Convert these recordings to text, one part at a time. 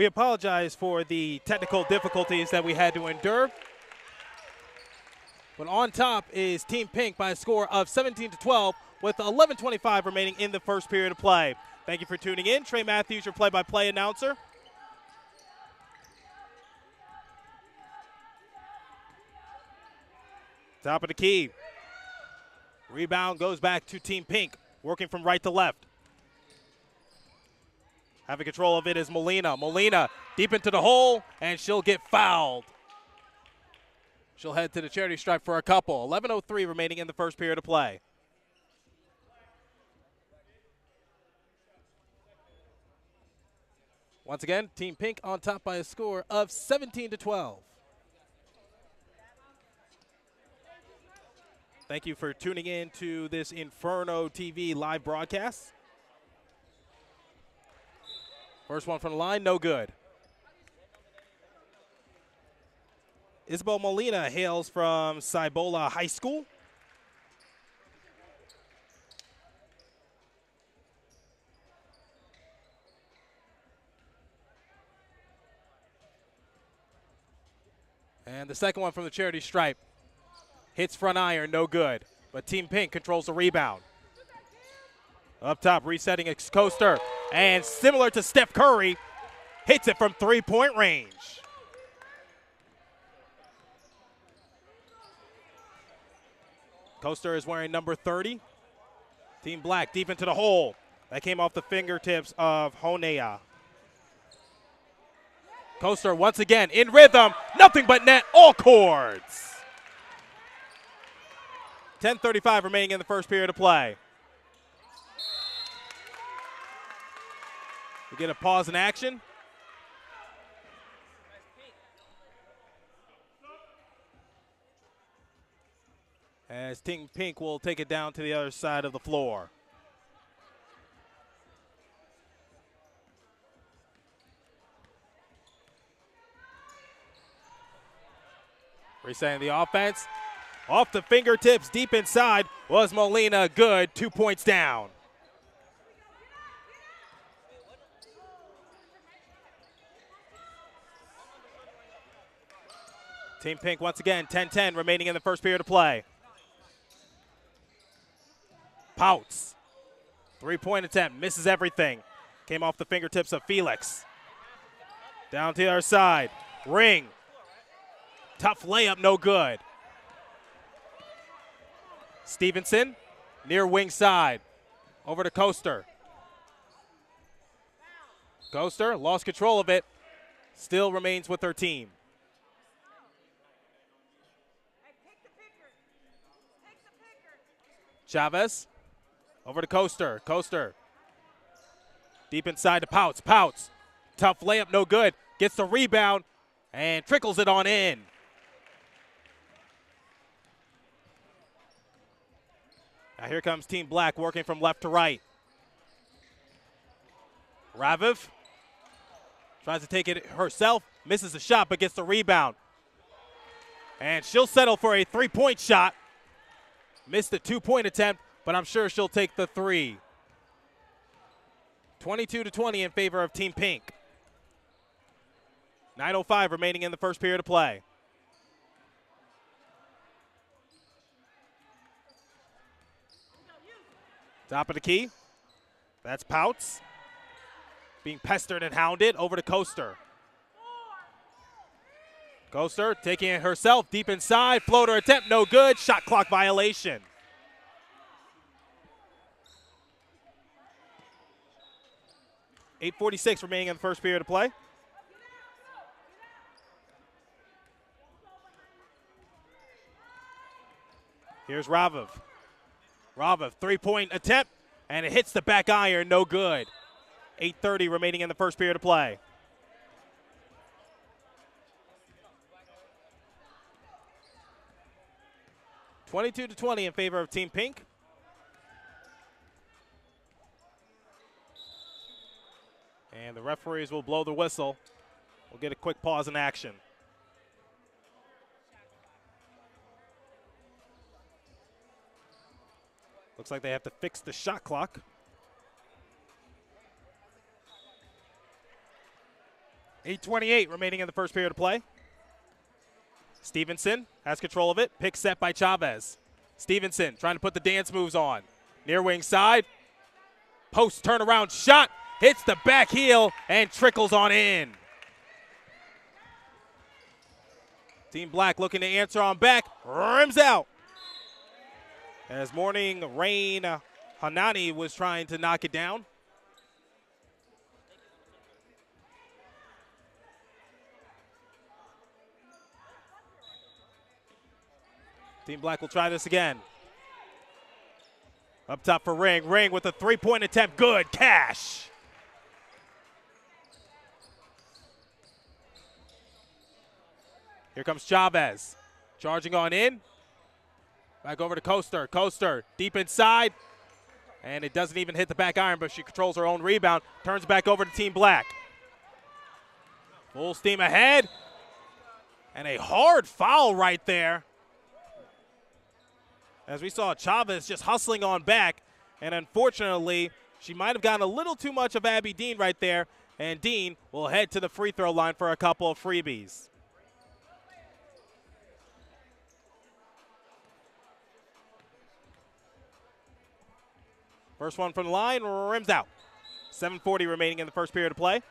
We apologize for the technical difficulties that we had to endure. But on top is Team Pink by a score of 17-12 with 11:25 remaining in the first period of play. Thank you for tuning in. Trey Matthews, your play-by-play announcer. Top of the key. Rebound goes back to Team Pink, working from right to left. Having control of it is Molina. Molina deep into the hole, and she'll get fouled. She'll head to the charity stripe for a couple. 11:03 remaining in the first period of play. Once again, Team Pink on top by a score of 17-12. Thank you for tuning in to this Inferno TV live broadcast. First one from the line, no good. Isabel Molina hails from Cibola High School. And the second one from the charity stripe. Hits front iron, no good. But Team Pink controls the rebound. Up top, resetting it's Coaster. And similar to Steph Curry, hits it from three-point range. Coaster is wearing number 30. Team Black deep into the hole. That came off the fingertips of Honea. Coaster once again in rhythm. Nothing but net, all chords. 10:35 remaining in the first period of play. We get a pause in action. As Team Pink will take it down to the other side of the floor. Resetting the offense. Off the fingertips, deep inside was Molina. Good, 2 points down. Team Pink once again, 10-10 remaining in the first period of play. Pouts. Three-point attempt, misses everything. Came off the fingertips of Felix. Down to the other side. Ring. Tough layup, no good. Stevenson, near wing side. Over to Coaster. Coaster lost control of it. Still remains with her team. Chavez, over to Coaster. Coaster, deep inside to Pouts. Pouts, tough layup, no good. Gets the rebound and trickles it on in. Now here comes Team Black working from left to right. Raviv tries to take it herself, misses the shot, but gets the rebound. And she'll settle for a three-point shot. Missed the two-point attempt, but I'm sure she'll take the three. 22-20 in favor of Team Pink. 9:05 remaining in the first period of play. Top of the key. That's Pouts. Being pestered and hounded. Over to Coaster. Coaster taking it herself. Deep inside. Floater attempt. No good. Shot clock violation. .846 remaining in the first period of play. Here's Raviv. Raviv, three-point attempt, and it hits the back iron, no good. 8:30 remaining in the first period of play. .22-20 in favor of Team Pink. And the referees will blow the whistle. We'll get a quick pause in action. Looks like they have to fix the shot clock. 8:28 remaining in the first period of play. Stevenson has control of it. Pick set by Chavez. Stevenson trying to put the dance moves on. Near wing side. Post turnaround shot. Hits the back heel and trickles on in. Team Black looking to answer on back. Rims out. As Morning Rain Hanani was trying to knock it down. Team Black will try this again. Up top for Ring. Ring with a three-point attempt. Good. Cash. Here comes Chavez. Charging on in. Back over to Coaster. Coaster deep inside. And it doesn't even hit the back iron, but she controls her own rebound. Turns back over to Team Black. Full steam ahead. And a hard foul right there. As we saw Chavez just hustling on back. And unfortunately, she might have gotten a little too much of Abby Dean right there. And Dean will head to the free throw line for a couple of freebies. First one from the line, rims out. 7:40 remaining in the first period of play.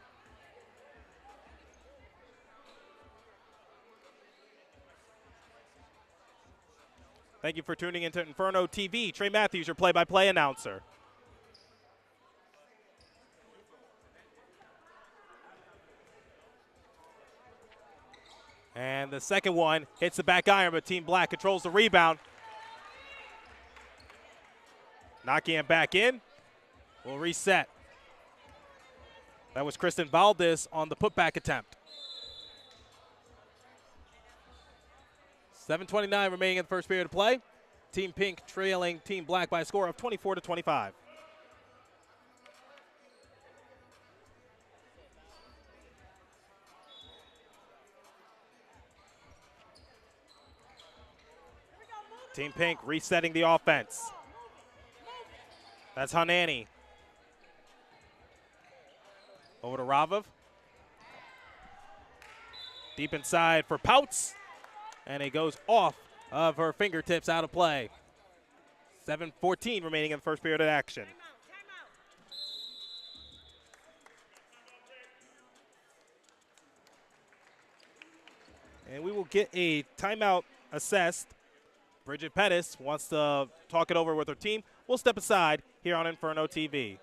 Thank you for tuning into Inferno TV. Trey Matthews, your play-by-play announcer. And the second one hits the back iron, but Team Black controls the rebound. Knocking it back in. We'll reset. That was Kristen Valdez on the putback attempt. 7:29 remaining in the first period of play. Team Pink trailing Team Black by a score of 24-25. Team Pink resetting the offense. That's Hanani. Over to Ravov. Deep inside for Pouts. And it goes off of her fingertips, out of play. 7:14 remaining in the first period of action. And we will get a timeout assessed. Bridget Pettis wants to talk it over with her team. We'll step aside here on Inferno TV.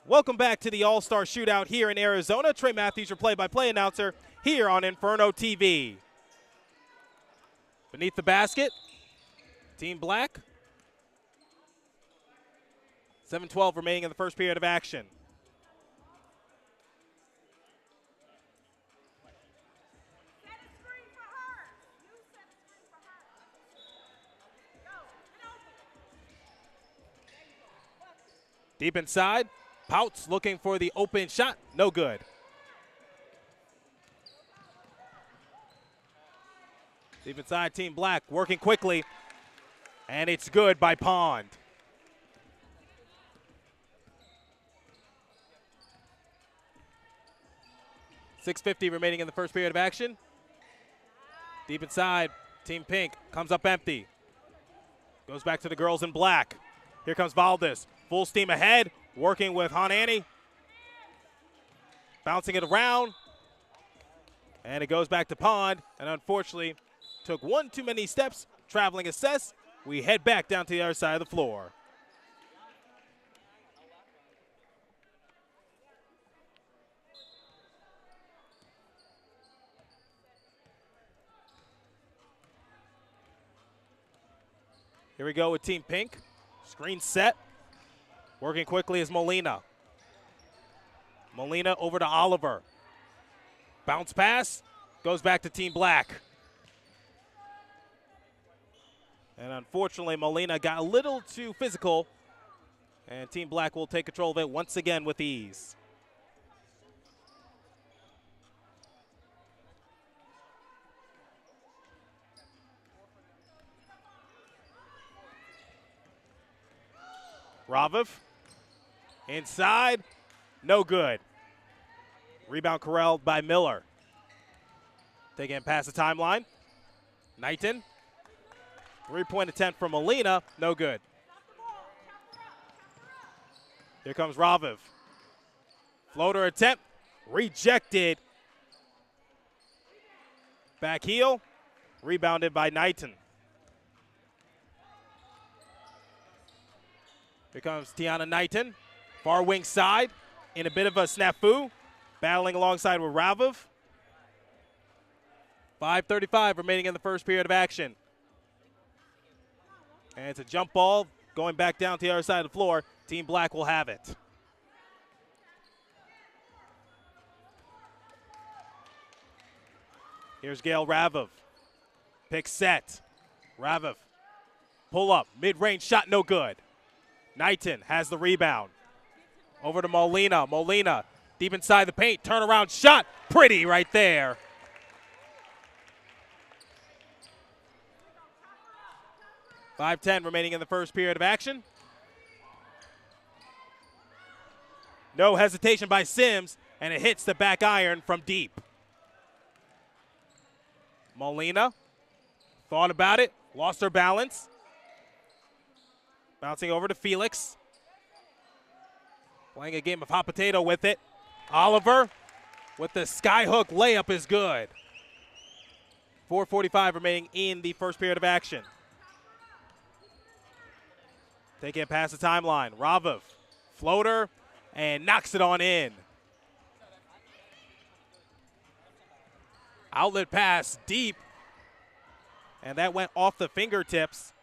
Welcome back to the All-Star Shootout here in Arizona. Trey Matthews, your play-by-play announcer, here on Inferno TV. Beneath the basket, Team Black. 7:12 remaining in the first period of action. Deep inside. Pouts looking for the open shot. No good. Deep inside, Team Black working quickly. And it's good by Pond. .650 remaining in the first period of action. Deep inside, Team Pink comes up empty. Goes back to the girls in black. Here comes Valdez. Full steam ahead. Working with Hanani. Bouncing it around. And it goes back to Pond, and unfortunately took one too many steps. Traveling assess. We head back down to the other side of the floor. Here we go with Team Pink. Screen set. Working quickly is Molina. Molina over to Oliver. Bounce pass. Goes back to Team Black. And unfortunately, Molina got a little too physical. And Team Black will take control of it once again with ease. Raviv. Inside. No good. Rebound corralled by Miller. Taking it past the timeline. Knighton. Three-point attempt from Molina. No good. Here comes Raviv. Floater attempt. Rejected. Back heel. Rebounded by Knighton. Here comes Tiana Knighton. Far wing side in a bit of a snafu. Battling alongside with Raviv. 5:35 remaining in the first period of action. And it's a jump ball going back down to the other side of the floor. Team Black will have it. Here's Gail Raviv. Pick set. Raviv. Pull up. Mid-range shot, no good. Knighton has the rebound. Over to Molina. Molina deep inside the paint. Turnaround shot. Pretty right there. .5:10 remaining in the first period of action. No hesitation by Sims, and it hits the back iron from deep. Molina thought about it, lost her balance. Bouncing over to Felix. Playing a game of hot potato with it. Oliver with the skyhook layup is good. 4:45 remaining in the first period of action. Taking it past the timeline. Raviv, floater, and knocks it on in. Outlet pass deep, and that went off the fingertips.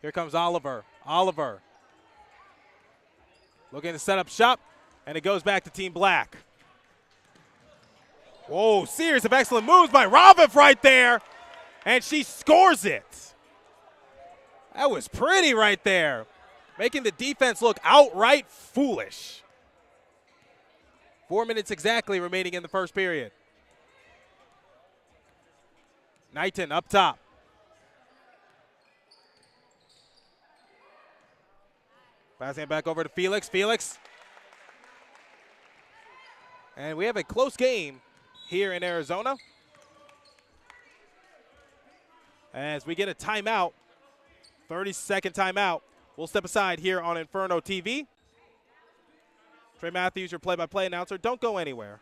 Here comes Oliver. Oliver looking to set up shop, and it goes back to Team Black. Whoa, series of excellent moves by Raviv right there, and she scores it. That was pretty right there, making the defense look outright foolish. 4 minutes exactly remaining in the first period. Knighton up top. Passing it back over to Felix. Felix. And we have a close game here in Arizona, as we get a timeout. 30-second timeout. We'll step aside here on Inferno TV. Trey Matthews, your play-by-play announcer. Don't go anywhere.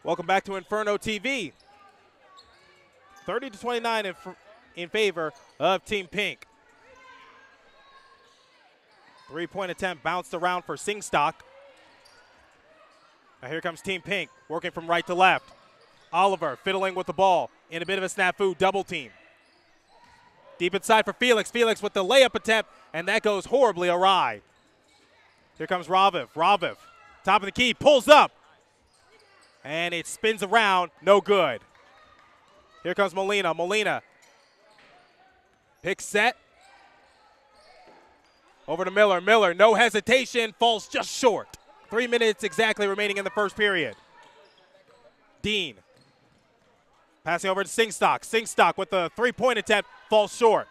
Welcome back to Inferno TV. 30-29 in favor of Team Pink. Three-point attempt bounced around for Singstock. Now here comes Team Pink, working from right to left. Oliver fiddling with the ball in a bit of a snafu double team. Deep inside for Felix. Felix with the layup attempt, and that goes horribly awry. Here comes Raviv. Raviv, top of the key, pulls up. And it spins around, no good. Here comes Molina. Molina. Pick set. Over to Miller. Miller, no hesitation, falls just short. 3 minutes exactly remaining in the first period. Dean. Passing over to Singstock. Singstock with the three-point attempt, falls short.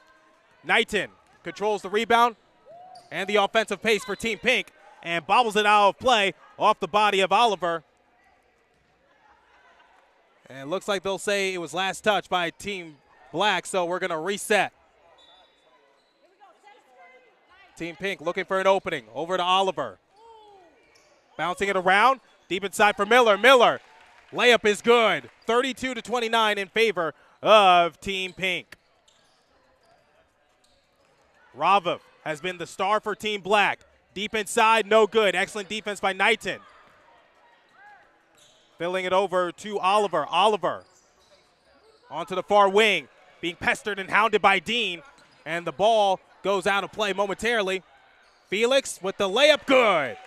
Knighton controls the rebound and the offensive pace for Team Pink and bobbles it out of play off the body of Oliver. And it looks like they'll say it was last touch by Team Black, so we're going to reset. Team Pink looking for an opening. Over to Oliver. Bouncing it around. Deep inside for Miller. Miller. Layup is good. 32-29 in favor of Team Pink. Raviv has been the star for Team Black. Deep inside, no good. Excellent defense by Knighton. Filling it over to Oliver. Oliver onto the far wing. Being pestered and hounded by Dean. And the ball goes out of play momentarily. Felix with the layup, good.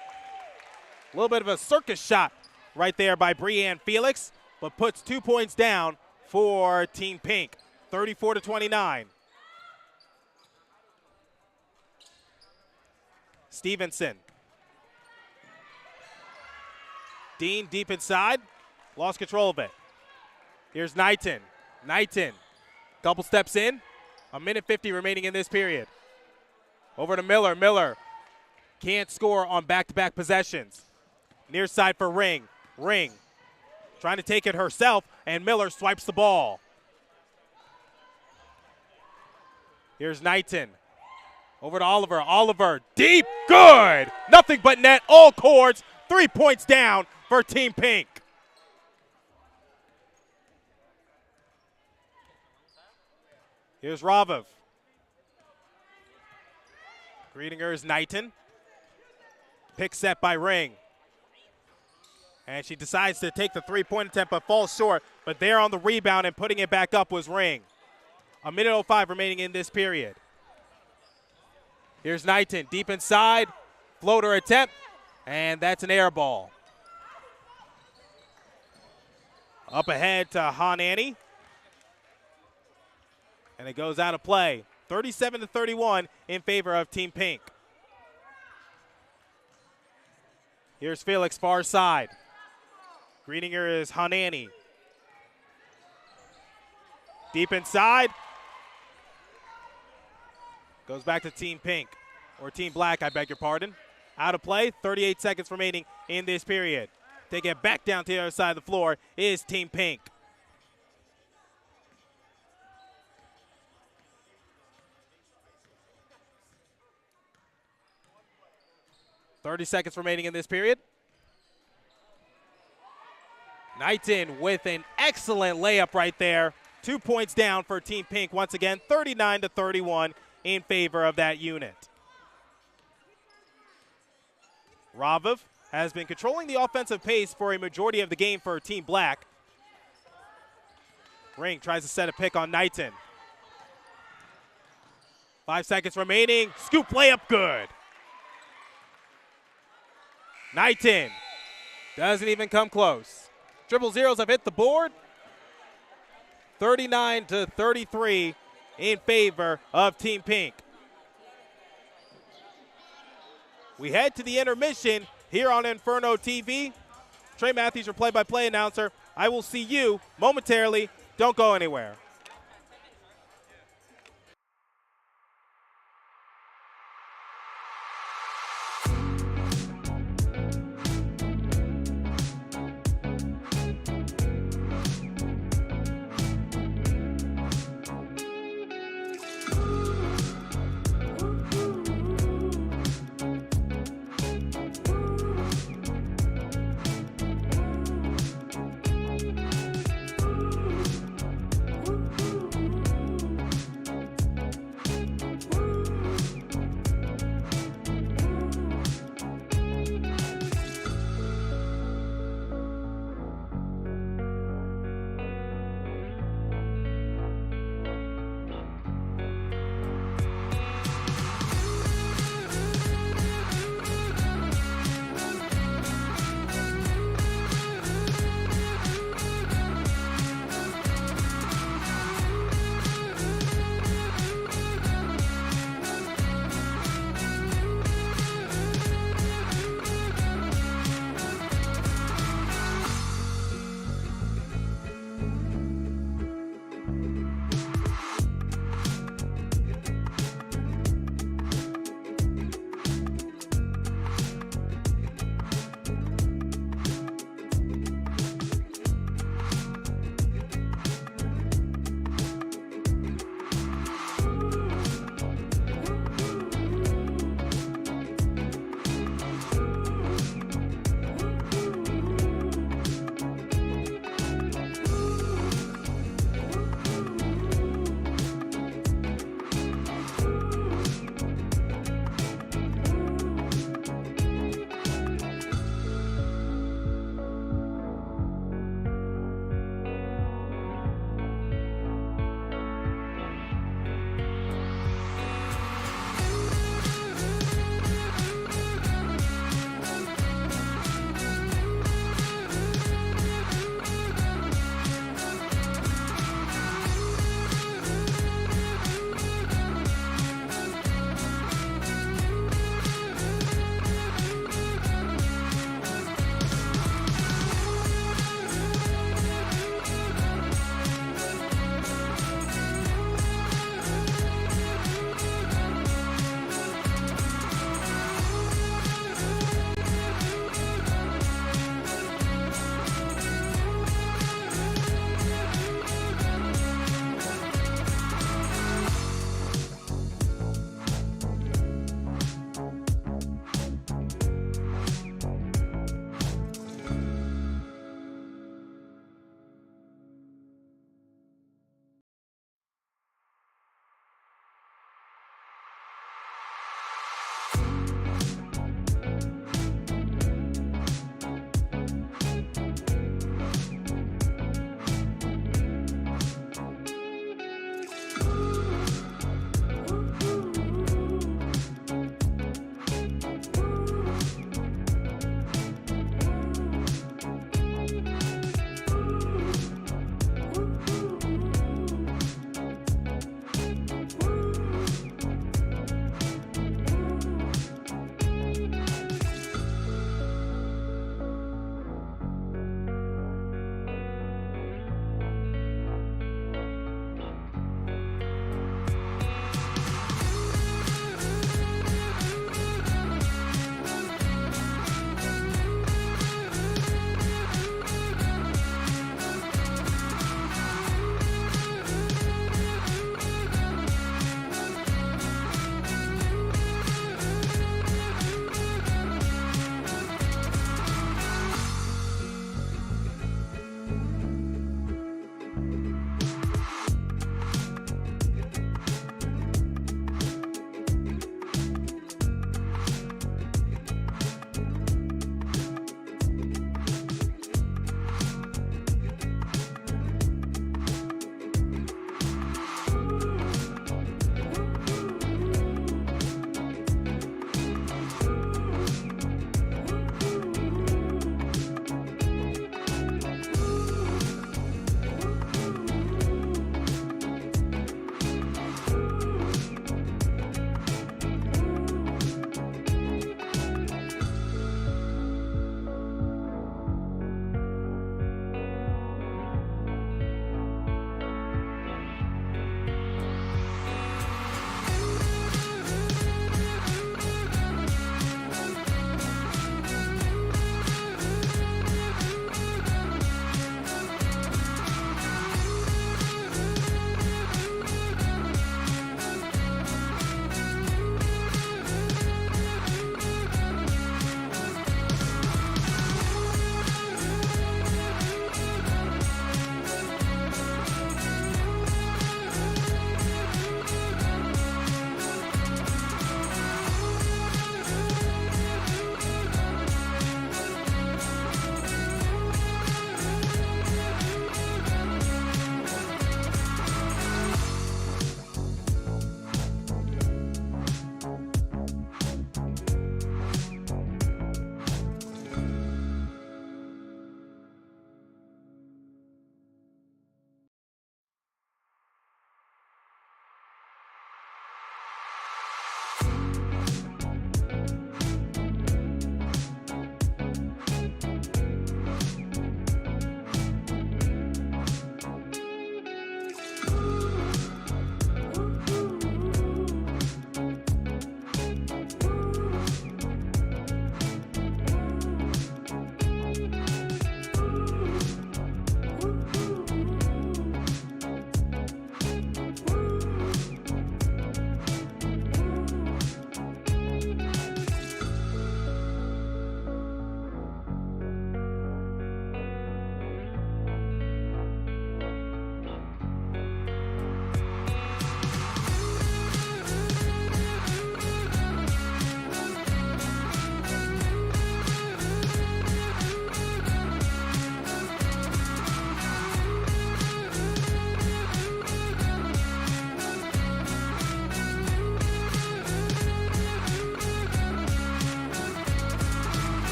A little bit of a circus shot right there by Breanne Felix, but puts 2 points down for Team Pink, 34-29. Stevenson. Dean deep inside, lost control of it. Here's Knighton. Knighton, couple steps in, 1:50 remaining in this period. Over to Miller. Miller can't score on back-to-back possessions. Near side for Ring. Ring trying to take it herself, and Miller swipes the ball. Here's Knighton. Over to Oliver. Oliver, deep, good. Nothing but net, all cords. 3 points down for Team Pink. Here's Raviv. Greeting her is Knighton. Pick set by Ring. And she decides to take the three-point attempt but falls short. But there on the rebound and putting it back up was Ring. 1:05 remaining in this period. Here's Knighton, deep inside, floater attempt, and that's an air ball. Up ahead to Hanani. And it goes out of play. 37-31 in favor of Team Pink. Here's Felix, far side. Greeting her is Hanani. Deep inside. Goes back to Team Pink, or Team Black, I beg your pardon. Out of play, 38 seconds remaining in this period. Take it back down to the other side of the floor is Team Pink. .30 seconds remaining in this period. Knighton with an excellent layup right there. 2 points down for Team Pink once again, 39-31 in favor of that unit. Raviv has been controlling the offensive pace for a majority of the game for Team Black. Ring tries to set a pick on Knighton. 5 seconds remaining. Scoop layup, good. Knighton doesn't even come close. Triple zeros have hit the board. 39-33 in favor of Team Pink. We head to the intermission here on Inferno TV. Trey Matthews, your play-by-play announcer. I will see you momentarily. Don't go anywhere.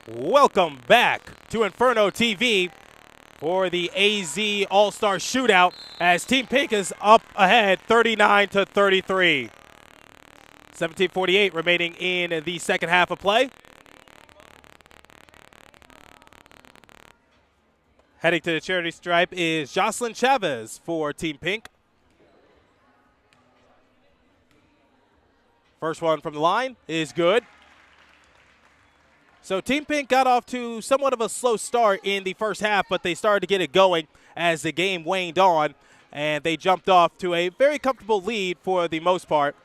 Welcome back to Inferno TV for the AZ All-Star Shootout as Team Pink is up ahead 39-33. 17:48 remaining in the second half of play. Heading to the charity stripe is Jocelyn Chavez for Team Pink. First one from the line is good. So Team Pink got off to somewhat of a slow start in the first half, but they started to get it going as the game waned on, and they jumped off to a very comfortable lead for the most part.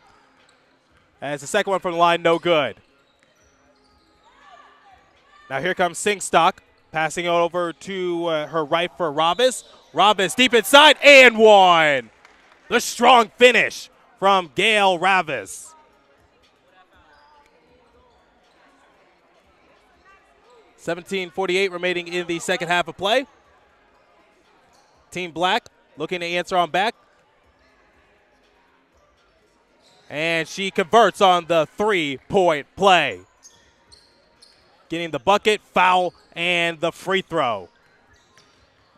As the second one from the line, no good. Now here comes Singstock, passing it over to her right for Ravis. Ravis deep inside, and one. The strong finish from Gail Ravis. 17:48 remaining in the second half of play. Team Black looking to answer on back. And she converts on the three-point play. Getting the bucket, foul, and the free throw.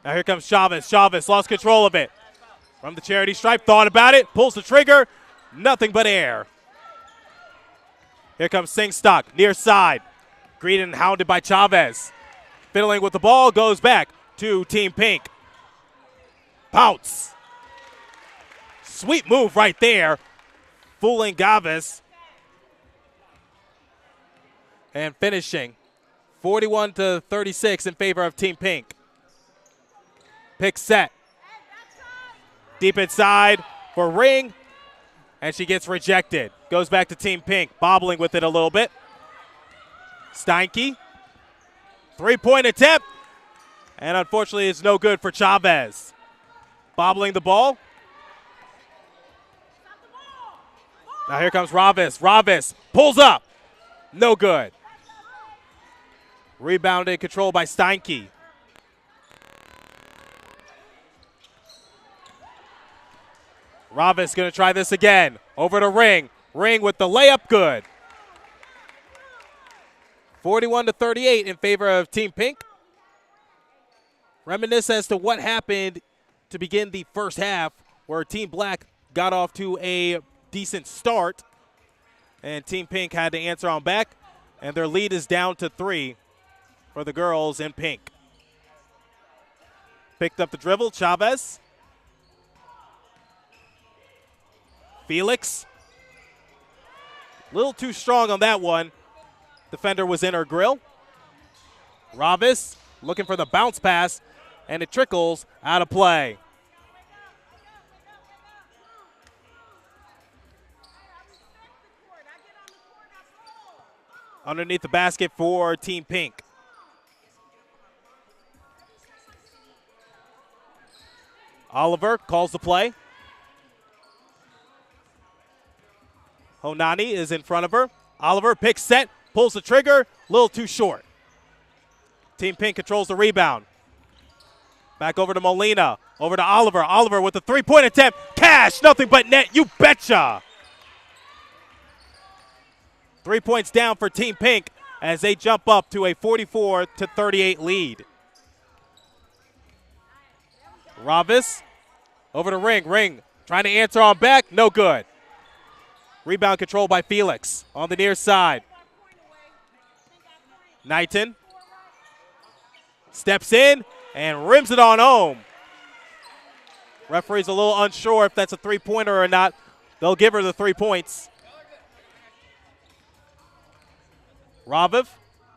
Now here comes Chavez. Chavez lost control of it. From the charity stripe, thought about it, pulls the trigger, nothing but air. Here comes Singstock, near side. Greeted and hounded by Chavez. Fiddling with the ball, goes back to Team Pink. Pounce. Sweet move right there, fooling Gavis. And finishing 41-36 in favor of Team Pink. Pick set. Deep inside for Ring, and she gets rejected. Goes back to Team Pink, bobbling with it a little bit. Steinke, three-point attempt, and unfortunately it's no good for Chavez. Bobbling the ball. Now here comes Ravis. Ravis pulls up, no good. Rebounded, controlled by Steinke. Ravis going to try this again. Over to Ring. Ring with the layup, good. 41-38 in favor of Team Pink. Reminisce as to what happened to begin the first half, where Team Black got off to a decent start, and Team Pink had to answer on back, and their lead is down to 3 for the girls in pink. Picked up the dribble, Chavez. Felix. A little too strong on that one. Defender was in her grill. Ravis looking for the bounce pass, and it trickles out of play. Underneath the basket for Team Pink. Oliver calls the play. Honani is in front of her. Oliver picks set. Pulls the trigger, a little too short. Team Pink controls the rebound. Back over to Molina, over to Oliver. Oliver with the three-point attempt. Cash, nothing but net, you betcha. 3 points down for Team Pink as they jump up to a 44-38 lead. Ravis over to Ring. Ring trying to answer on back, no good. Rebound controlled by Felix on the near side. Knighton steps in and rims it on home. Referee's a little unsure if that's a three-pointer or not. They'll give her the 3 points. Raviv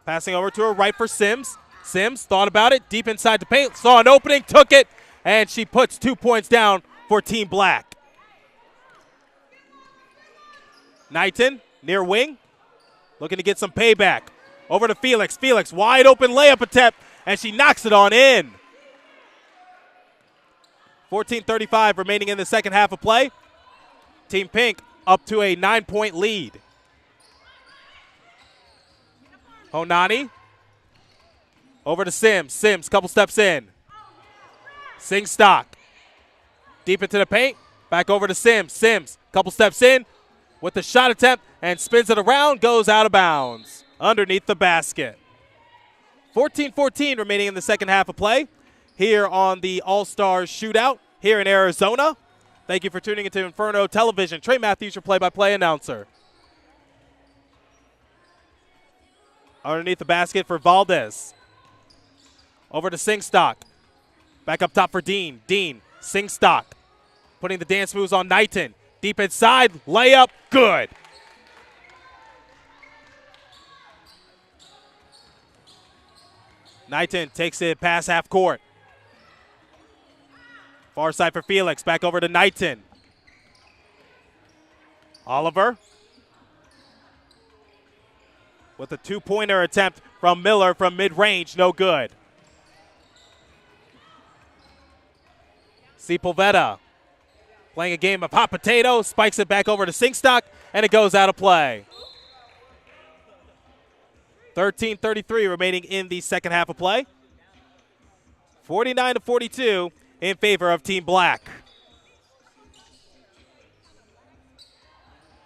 passing over to her right for Sims. Sims thought about it, deep inside the paint, saw an opening, took it, and she puts 2 points down for Team Black. Knighton, near wing, looking to get some payback. Over to Felix. Felix, wide open layup attempt, and she knocks it on in. 14:35 remaining in the second half of play. Team Pink up to a 9-point lead. Honani over to Sims. Sims, couple steps in. Singstock deep into the paint. Back over to Sims. Sims, couple steps in with the shot attempt and spins it around, goes out of bounds underneath the basket. 14-14 remaining in the second half of play here on the All-Stars Shootout here in Arizona. Thank you for tuning into Inferno Television. Trey Matthews, your play-by-play announcer. Underneath the basket for Valdez. Over to Singstock. Back up top for Dean. Dean, Singstock. Putting the dance moves on Knighton. Deep inside, layup, good. Knighton takes it past half court. Far side for Felix, back over to Knighton. Oliver with a two-pointer attempt from Miller from mid-range, no good. Sepulveda playing a game of hot potato, spikes it back over to Singstock, and it goes out of play. 13:33 remaining in the second half of play. 49-42 in favor of Team Black.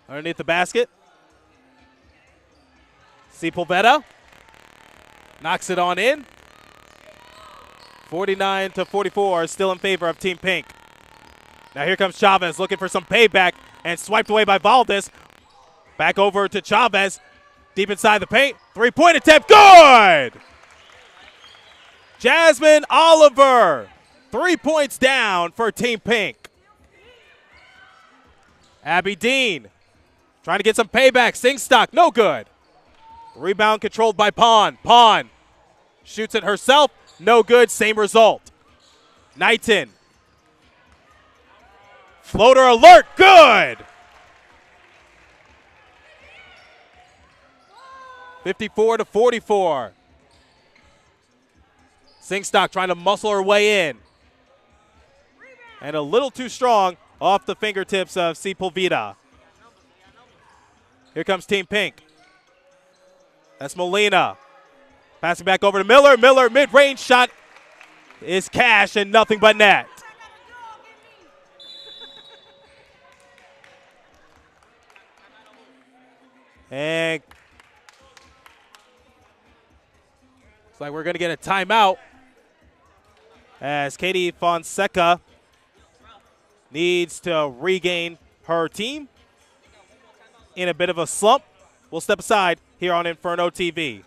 Underneath the basket. Sepulveda knocks it on in. 49-44 still in favor of Team Pink. Now here comes Chavez looking for some payback and swiped away by Valdez. Back over to Chavez. Deep inside the paint. Three-point attempt. Good! Jasmine Oliver. 3 points down for Team Pink. Abby Dean trying to get some payback. Singstock, no good. Rebound controlled by Pond. Pond shoots it herself. No good. Same result. Knighton. Floater alert. Good! 54-44. Singstock trying to muscle her way in. And a little too strong off the fingertips of Sepulveda. Here comes Team Pink. That's Molina. Passing back over to Miller. Miller, mid-range shot is cash and nothing but net. And looks like we're going to get a timeout as Katie Fonseca needs to regain her team in a bit of a slump. We'll step aside here on Inferno TV.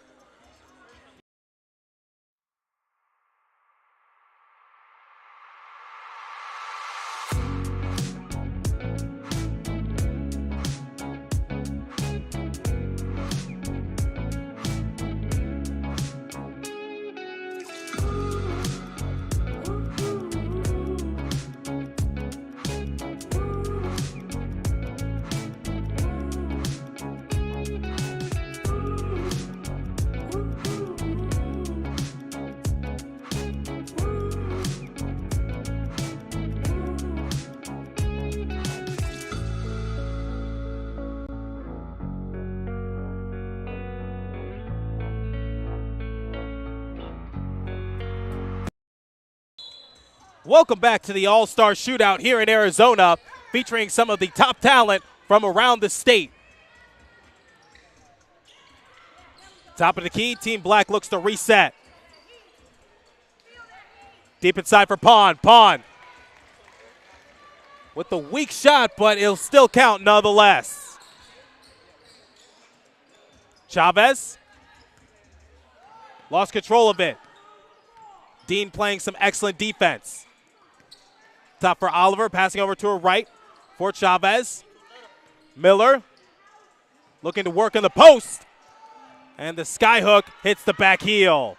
Welcome back to the All-Star Shootout here in Arizona, featuring some of the top talent from around the state. Top of the key, Team Black looks to reset. Deep inside for Pond. Pond with the weak shot, but it'll still count nonetheless. Chavez lost control of it. Dean playing some excellent defense. Top for Oliver, passing over to her right for Chavez. Miller looking to work on the post. And the skyhook hits the back heel.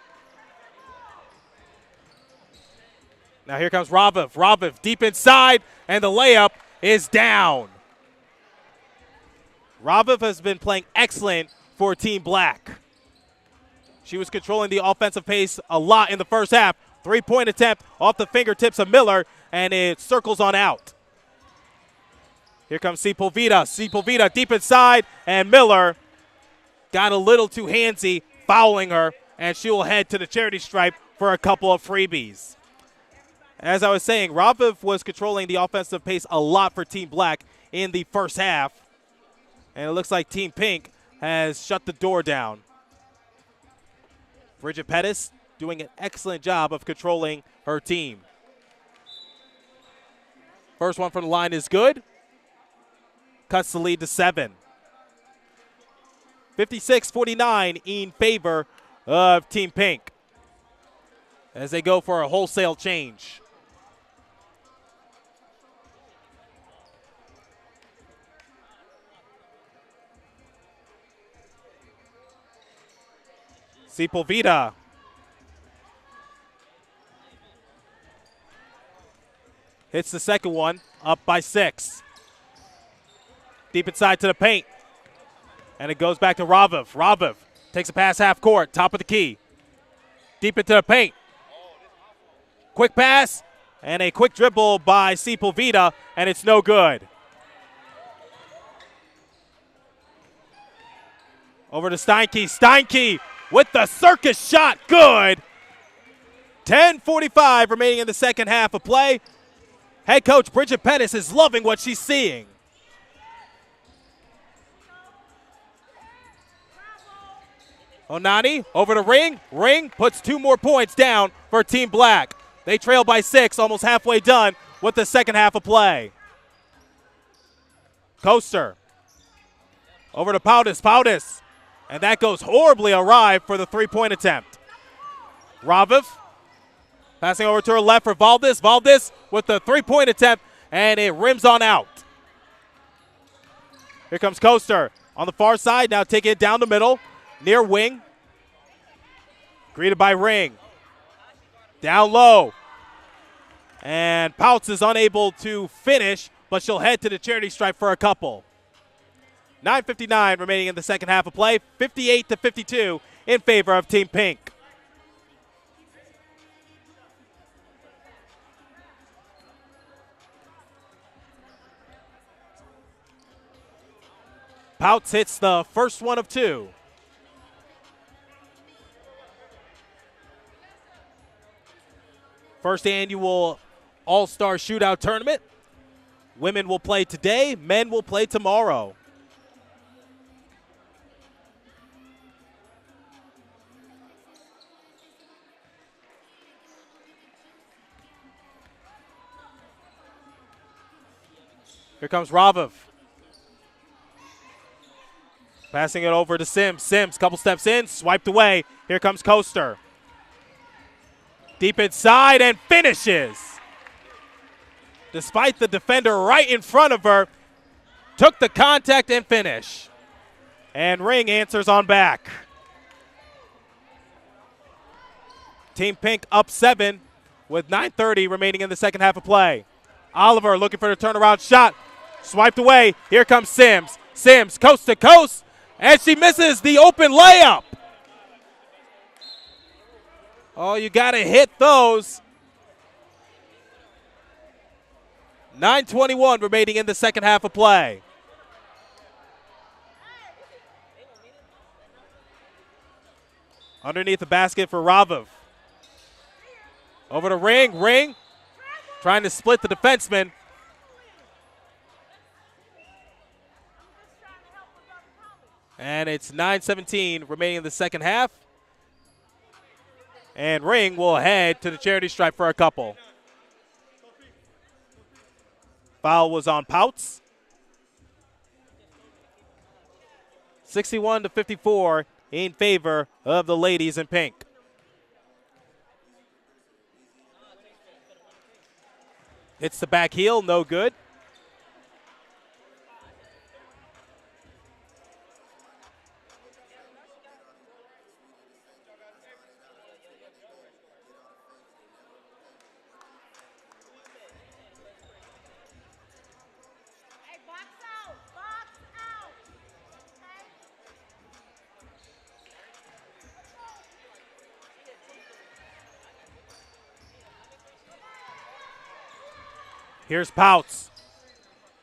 Now here comes Raviv. Raviv deep inside, and the layup is down. Raviv has been playing excellent for Team Black. She was controlling the offensive pace a lot in the first half. Three-point attempt off the fingertips of Miller, and it circles on out. Here comes Sepulveda. Sepulveda deep inside, and Miller got a little too handsy, fouling her, and she will head to the charity stripe for a couple of freebies. As I was saying, Raviv was controlling the offensive pace a lot for Team Black in the first half, and it looks like Team Pink has shut the door down. Bridget Pettis doing an excellent job of controlling her team. First one from the line is good. Cuts the lead to 7. 56-49 in favor of Team Pink as they go for a wholesale change. Sepulveda. Hits the second one, up by 6. Deep inside to the paint. And it goes back to Raviv. Raviv takes a pass half court, top of the key. Deep into the paint. Quick pass and a quick dribble by Sepulveda, and it's no good. Over to Steinke. Steinke with the circus shot. Good. 10:45 remaining in the second half of play. Head coach Bridget Pettis is loving what she's seeing. Onani over to Ring. Ring puts 2 more points down for Team Black. They trail by 6, almost halfway done with the second half of play. Coaster over to Pautis. Pautis. And that goes horribly awry for the 3-point attempt. Raviv passing over to her left for Valdez. Valdez with the 3-point attempt, and it rims on out. Here comes Coaster on the far side, now taking it down the middle, near wing. Greeted by Ring. Down low. And Pouts is unable to finish, but she'll head to the charity stripe for a couple. 9:59 remaining in the second half of play. 58-52 in favor of Team Pink. Pouts hits the first one of 2. First annual All-Star Shootout Tournament. Women will play today, men will play tomorrow. Here comes Raviv. Passing it over to Sims. Sims, couple steps in, swiped away. Here comes Coaster. Deep inside and finishes. Despite the defender right in front of her, took the contact and finish. And Ring answers on back. Team Pink up 7 with 9:30 remaining in the second half of play. Oliver looking for the turnaround shot. Swiped away. Here comes Sims. Sims coast to coast, and she misses the open layup. Oh, you got to hit those. 9:21 remaining in the second half of play. Underneath the basket for Raviv. Over to Ring. Ring trying to split the defenseman. And it's 9:17 remaining in the second half. And Ring will head to the charity stripe for a couple. Foul was on Pouts. 61-54 in favor of the ladies in pink. Hits the back heel, no good. Here's Pouts.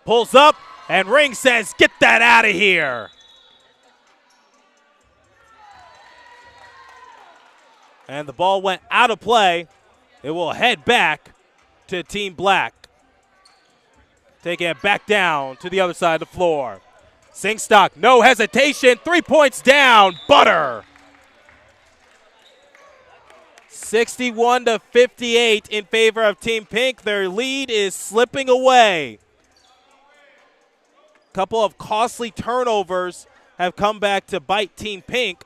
Pulls up, and Ring says, "Get that out of here." And the ball went out of play. It will head back to Team Black. Taking it back down to the other side of the floor. Singstock, no hesitation. 3 points down. Butter. 61-58 in favor of Team Pink. Their lead is slipping away. Couple of costly turnovers have come back to bite Team Pink.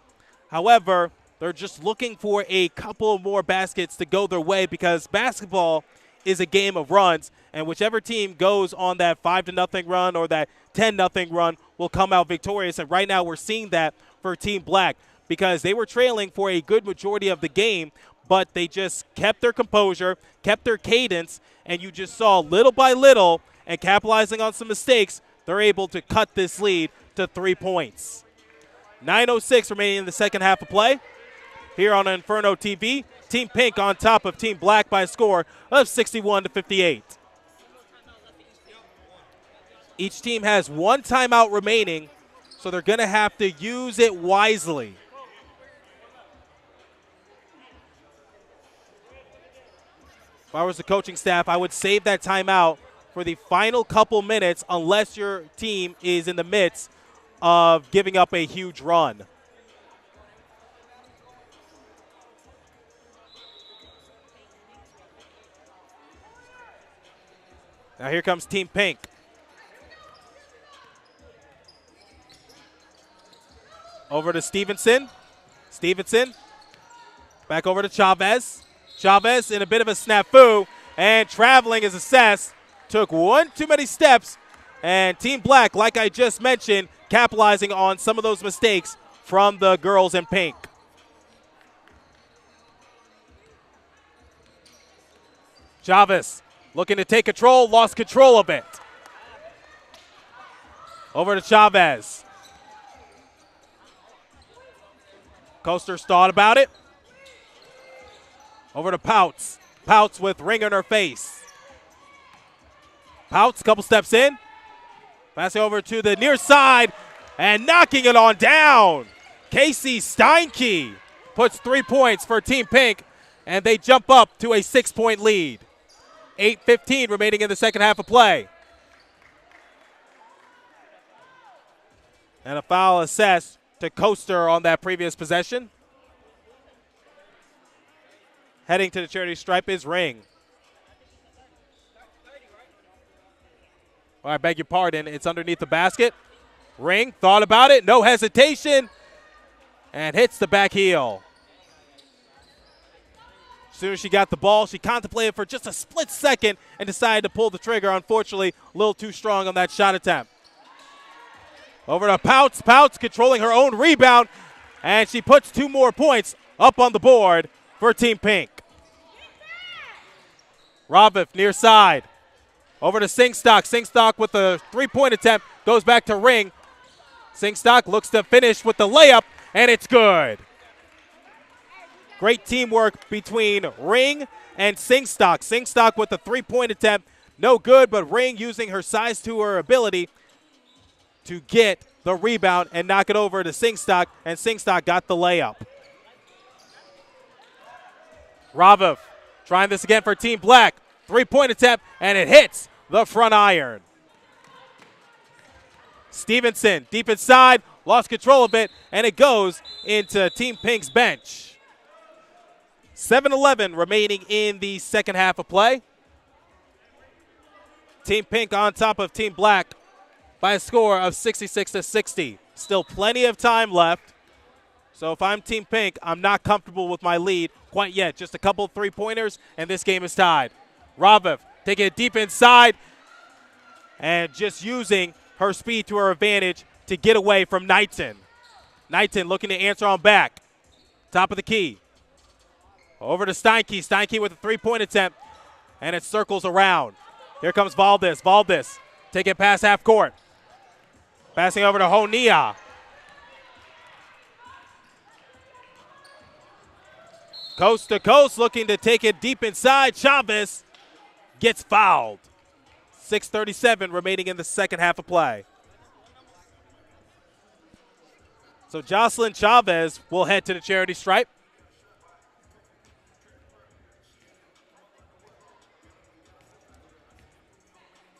However, they're just looking for a couple more baskets to go their way because basketball is a game of runs, and whichever team goes on that 5-0 run or that 10-0 run will come out victorious. And right now we're seeing that for Team Black because they were trailing for a good majority of the game, but they just kept their composure, kept their cadence, and you just saw little by little, and capitalizing on some mistakes, they're able to cut this lead to 3 points. 9:06 remaining in the second half of play. Here on Inferno TV, Team Pink on top of Team Black by a score of 61-58. Each team has one timeout remaining, so they're going to have to use it wisely. If I was the coaching staff, I would save that timeout for the final couple minutes unless your team is in the midst of giving up a huge run. Now here comes Team Pink. Over to Stevenson. Stevenson. Back over to Chavez. Chavez in a bit of a snafu. And traveling is assessed. Took one too many steps. And Team Black, like I just mentioned, capitalizing on some of those mistakes from the girls in pink. Chavez looking to take control, lost control of it. Over to Chavez. Coasters thought about it. Over to Pouts. Pouts with ring in her face. Pouts, couple steps in. Passing over to the near side and knocking it on down. Casey Steinke puts 3 points for Team Pink, and they jump up to a 6-point lead. 8:15 remaining in the second half of play. And a foul assessed to Coaster on that previous possession. Heading to the charity stripe is Ring. I beg your pardon, it's underneath the basket. Ring thought about it, no hesitation, and hits the back heel. As soon as she got the ball, she contemplated for just a split second and decided to pull the trigger. Unfortunately, a little too strong on that shot attempt. Over to Pouts. Pouts controlling her own rebound, and she puts 2 more points up on the board for Team Pink. Raviv near side. Over to Singstock. Singstock with a 3-point attempt. Goes back to Ring. Singstock looks to finish with the layup, and it's good. Great teamwork between Ring and Singstock. Singstock with a 3-point attempt. No good, but Ring using her size to her ability to get the rebound and knock it over to Singstock, and Singstock got the layup. Raviv trying this again for Team Black. 3-point attempt, and it hits the front iron. Stevenson deep inside, lost control of it, and it goes into Team Pink's bench. 7:11 remaining in the second half of play. Team Pink on top of Team Black by a score of 66-60. Still plenty of time left. So if I'm Team Pink, I'm not comfortable with my lead quite yet. Just a couple 3-pointers, and this game is tied. Raviv taking it deep inside and just using her speed to her advantage to get away from Knighton. Knighton looking to answer on back. Top of the key. Over to Steinke. Steinke with a 3-point attempt, and it circles around. Here comes Valdez. Valdez taking it past half court. Passing over to Honia. Coast to coast, looking to take it deep inside. Chavez gets fouled. 6:37 remaining in the second half of play. So Jocelyn Chavez will head to the charity stripe.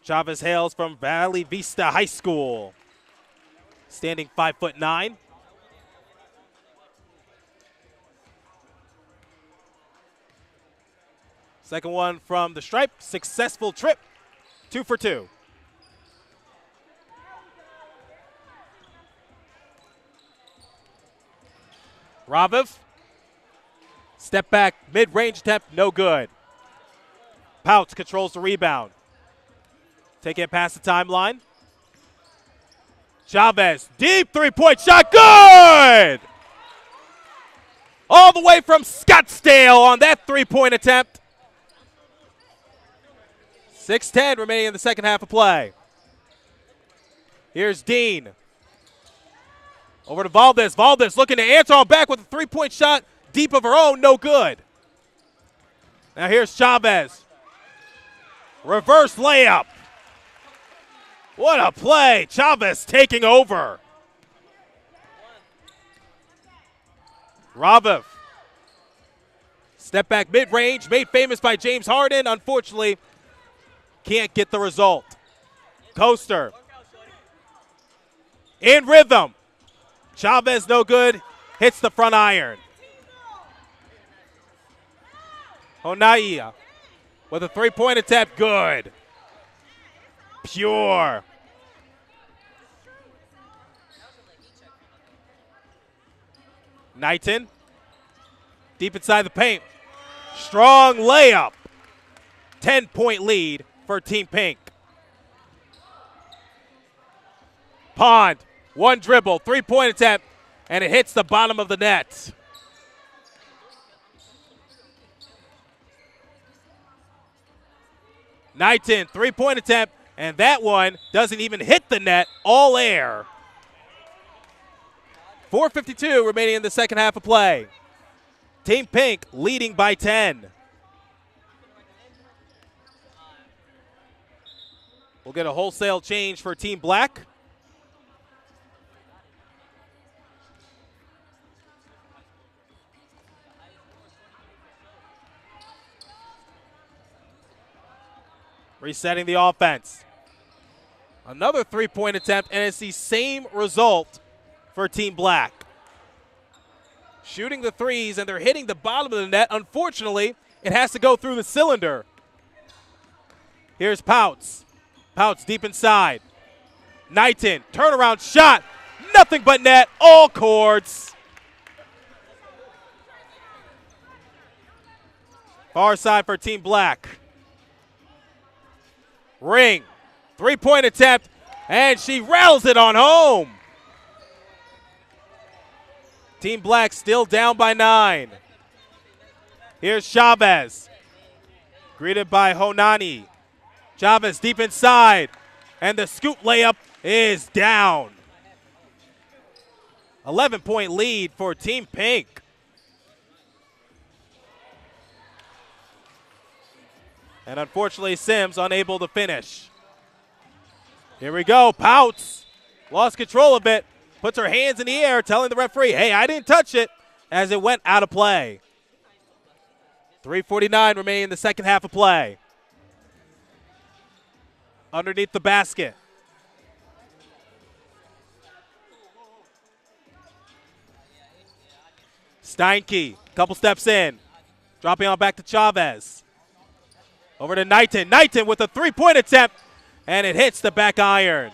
Chavez hails from Valley Vista High School. Standing 5'9". Second one from the stripe. Successful trip. 2 for 2. Raviv. Step back, mid-range attempt, no good. Pouts controls the rebound. Take it past the timeline. Chavez, deep three-point shot, good! All the way from Scottsdale on that three-point attempt. 6:10 remaining in the second half of play. Here's Dean. Over to Valdez. Valdez looking to answer on back with a three-point shot deep of her own, no good. Now here's Chavez. Reverse layup. What a play. Chavez taking over. Raviv. Step back mid-range, made famous by James Harden. Unfortunately, can't get the result. Coaster. In rhythm. Chavez no good. Hits the front iron. Honaiya with a three-point attempt, good. Pure. Knighton, deep inside the paint. Strong layup. 10-point lead for Team Pink. Pond, one dribble, three-point attempt, and it hits the bottom of the net. Knighton, three-point attempt, and that one doesn't even hit the net, all air. 4:52 remaining in the second half of play. Team Pink leading by 10. We'll get a wholesale change for Team Black. Resetting the offense. Another three-point attempt, and it's the same result for Team Black. Shooting the threes, and they're hitting the bottom of the net. Unfortunately, it has to go through the cylinder. Here's Pouts. Pouts deep inside. Knighton, turnaround shot. Nothing but net, all cords. Far side for Team Black. Ring, three-point attempt, and she rattles it on home. Team Black still down by 9. Here's Chavez, greeted by Honani. Chavez deep inside, and the scoop layup is down. 11-point lead for Team Pink. And unfortunately, Sims unable to finish. Here we go. Pouts lost control a bit. Puts her hands in the air, telling the referee, hey, I didn't touch it, as it went out of play. 3:49 remaining in the second half of play. Underneath the basket. Steinke, couple steps in. Dropping on back to Chavez. Over to Knighton. Knighton with a three-point attempt, and it hits the back iron.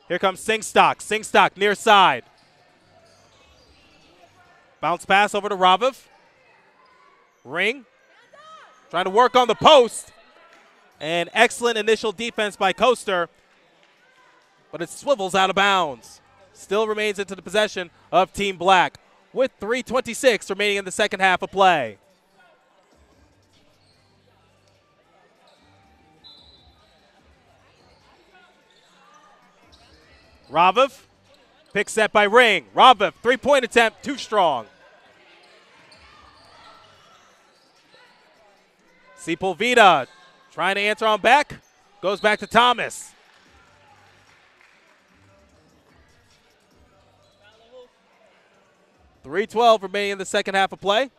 Here comes Singstock. Singstock near side. Bounce pass over to Raviv. Ring. Trying to work on the post. And excellent initial defense by Coaster, but it swivels out of bounds. Still remains into the possession of Team Black with 3:26 remaining in the second half of play. Raviv, pick set by Ring. Raviv, three-point attempt, too strong. Sepulveda trying to answer on back, goes back to Thomas. .312 remaining in the second half of play.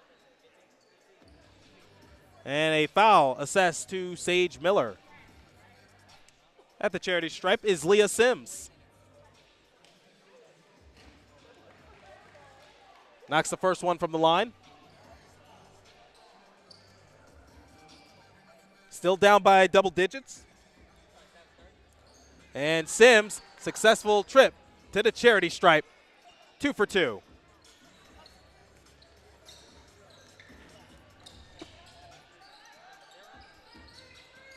And a foul assessed to Sage Miller. At the charity stripe is Leah Sims. Knocks the first one from the line. Still down by double digits. And Sims, successful trip to the charity stripe, 2 for 2.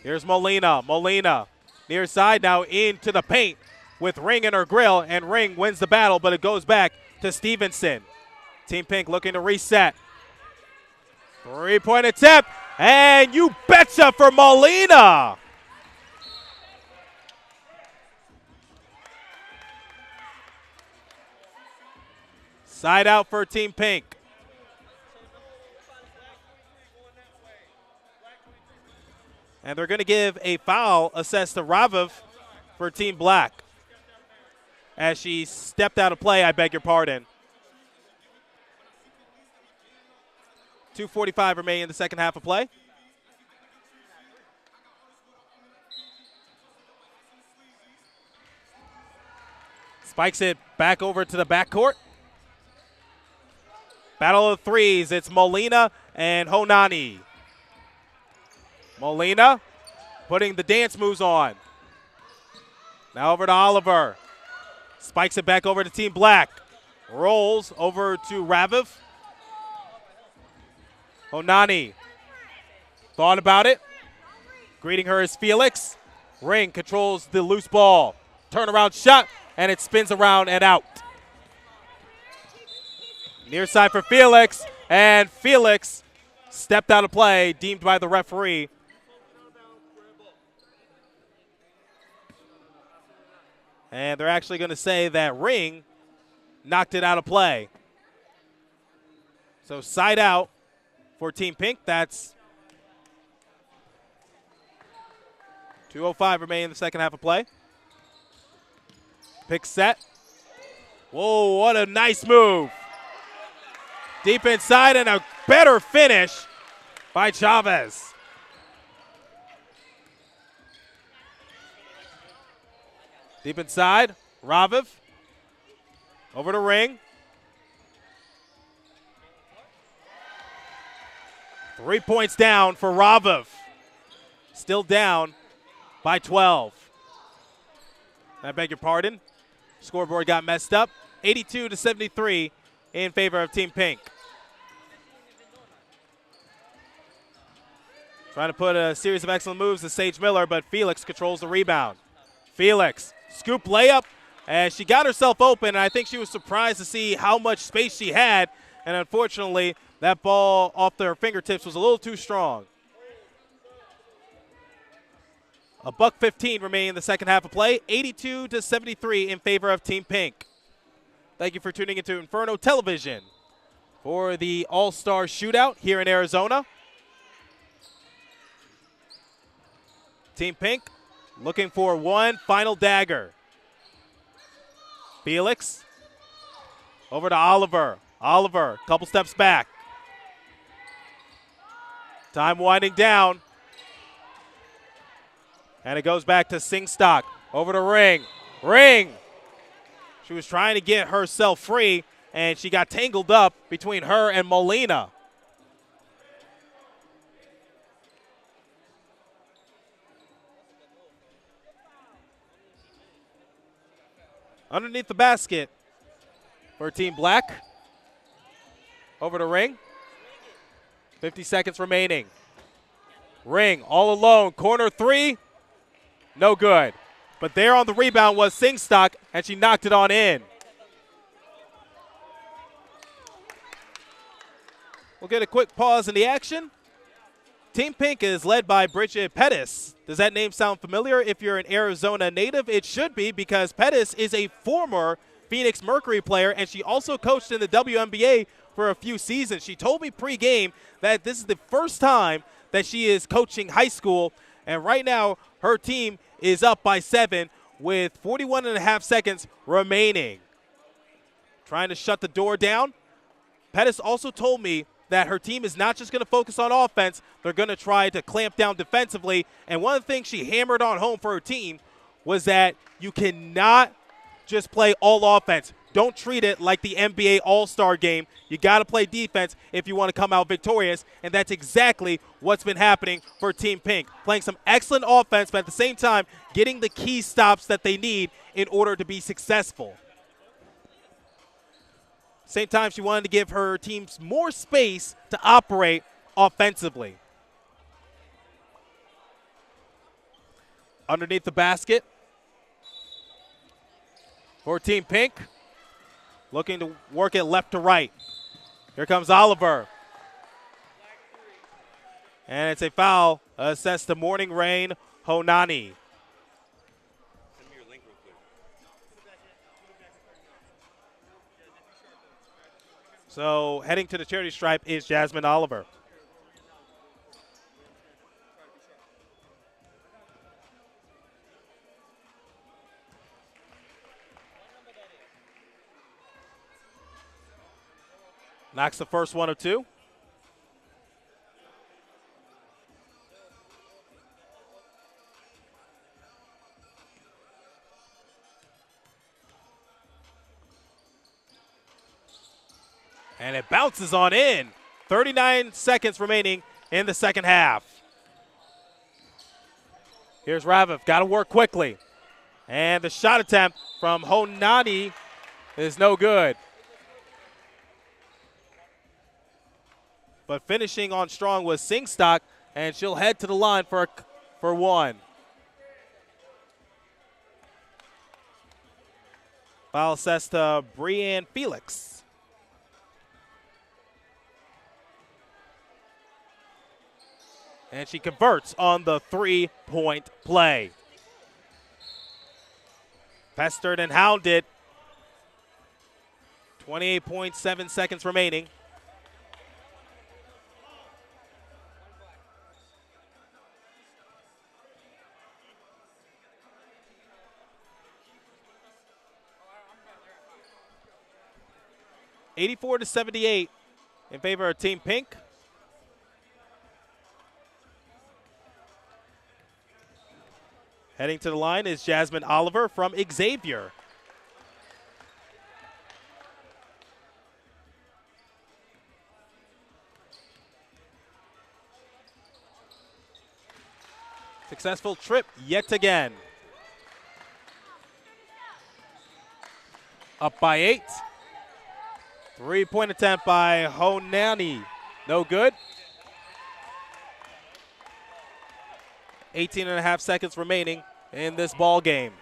Here's Molina. Molina near side now into the paint with Ring in her grill, and Ring wins the battle, but it goes back to Stevenson. Team Pink looking to reset. 3-point attempt, and you betcha for Molina. Side out for Team Pink. And they're going to give a foul assessed to Raviv for Team Black. As she stepped out of play, I beg your pardon. 2:45 remaining in the second half of play. Spikes it back over to the backcourt. Battle of threes. It's Molina and Honani. Molina putting the dance moves on. Now over to Oliver. Spikes it back over to Team Black. Rolls over to Raviv. Honani thought about it. Greeting her is Felix. Ring controls the loose ball. Turnaround shot, and it spins around and out. Near side for Felix, and Felix stepped out of play, deemed by the referee. And they're actually going to say that Ring knocked it out of play. So side out for Team Pink. That's 2:05 remaining in the second half of play. Pick set. Whoa, what a nice move. Deep inside, and a better finish by Chavez. Deep inside, Raviv. Over to Ring. 3 points down for Raviv. Still down by 12. I beg your pardon. Scoreboard got messed up. 82-73 in favor of Team Pink. Trying to put a series of excellent moves to Sage Miller, but Felix controls the rebound. Felix, scoop layup, and she got herself open, and I think she was surprised to see how much space she had, and unfortunately, that ball off their fingertips was a little too strong. $1:15 remaining in the second half of play, 82-73 in favor of Team Pink. Thank you for tuning into Inferno Television for the All-Star Shootout here in Arizona. Team Pink looking for one final dagger. Felix over to Oliver. Oliver, couple steps back. Time winding down. And it goes back to Singstock. Over to Ring. Ring! She was trying to get herself free, and she got tangled up between her and Molina. Underneath the basket for Team Black. Over to Ring. 50 seconds remaining. Ring all alone. Corner three. No good. But there on the rebound was Singstock, and she knocked it on in. We'll get a quick pause in the action. Team Pink is led by Bridget Pettis. Does that name sound familiar? If you're an Arizona native, it should be, because Pettis is a former Phoenix Mercury player, and she also coached in the WNBA for a few seasons. She told me pregame that this is the first time that she is coaching high school, and right now her team is up by 7 with 41 and a half seconds remaining. Trying to shut the door down. Pettis also told me that her team is not just going to focus on offense, they're going to try to clamp down defensively. And one of the things she hammered on home for her team was that you cannot just play all offense. don't treat it like the NBA All-Star game. You got to play defense if you want to come out victorious, and that's exactly what's been happening for Team Pink. Playing some excellent offense, but at the same time, getting the key stops that they need in order to be successful. Same time, she wanted to give her teams more space to operate offensively. Underneath the basket for Team Pink. Looking to work it left to right. Here comes Oliver. And it's a foul assessed to Morning Rain Honani. So heading to the charity stripe is Jasmine Oliver. Knocks the first one of two. And it bounces on in. 39 seconds remaining in the second half. Here's Raviv, got to work quickly. And the shot attempt from Honani is no good. But finishing on strong was Singstock, and she'll head to the line for one. Foul assessed to Brianne Felix. And she converts on the three-point play. Pestered and hounded. 28.7 seconds remaining. (84-78) in favor of Team Pink. Heading to the line is Jasmine Oliver from Xavier. Successful trip yet again. Up by 8. Three-point attempt by Honani. No good. 18.5 seconds remaining in this ball game.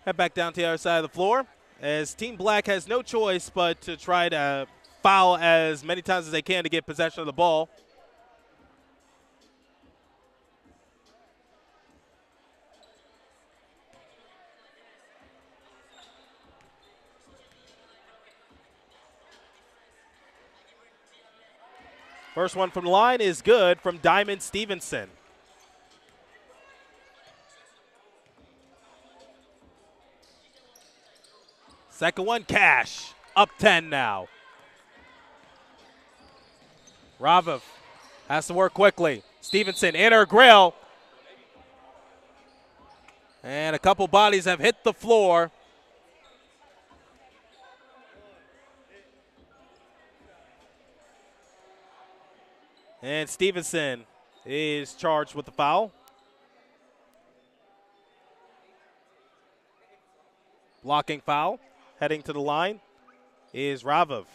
Head back down to the other side of the floor as Team Black has no choice but to try to foul as many times as they can to get possession of the ball. First one from the line is good from Diamond Stevenson. Second one, cash. Up 10 now. Raviv has to work quickly. Stevenson in her grill. And a couple bodies have hit the floor. And Stevenson is charged with the foul. Blocking foul. Heading to the line is Raviv.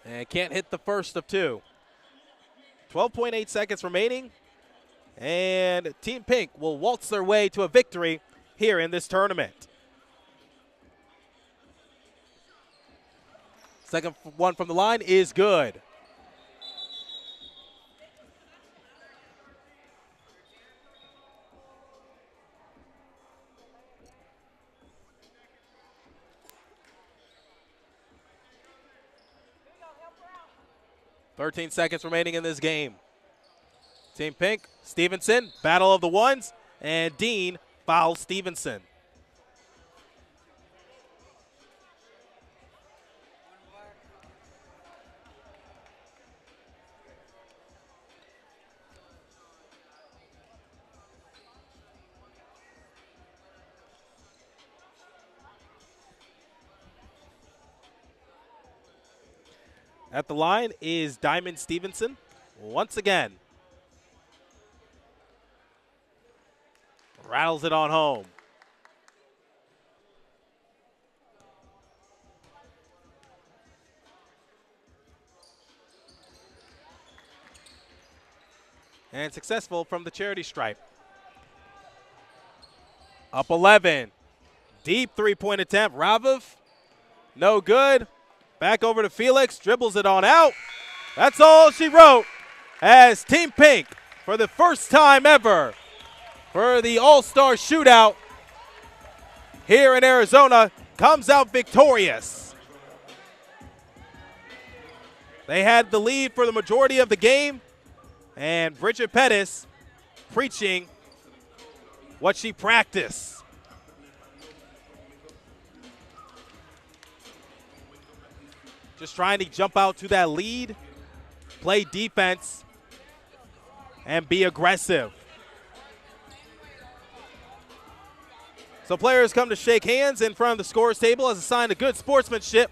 And can't hit the first of two. 12.8 seconds remaining. And Team Pink will waltz their way to a victory here in this tournament. Second one from the line is good. .13 seconds remaining in this game. Team Pink, Stevenson, battle of the ones, and Dean fouls Stevenson. At the line is Diamond Stevenson once again. Rattles it on home. And successful from the charity stripe. Up 11. Deep three-point attempt. Raviv, no good. Back over to Felix, dribbles it on out. That's all she wrote as Team Pink, for the first time ever, for the All-Star Shootout here in Arizona, comes out victorious. They had the lead for the majority of the game, and Bridget Pettis preaching what she practiced. Just trying to jump out to that lead, play defense, and be aggressive. So players come to shake hands in front of the scores table as a sign of good sportsmanship.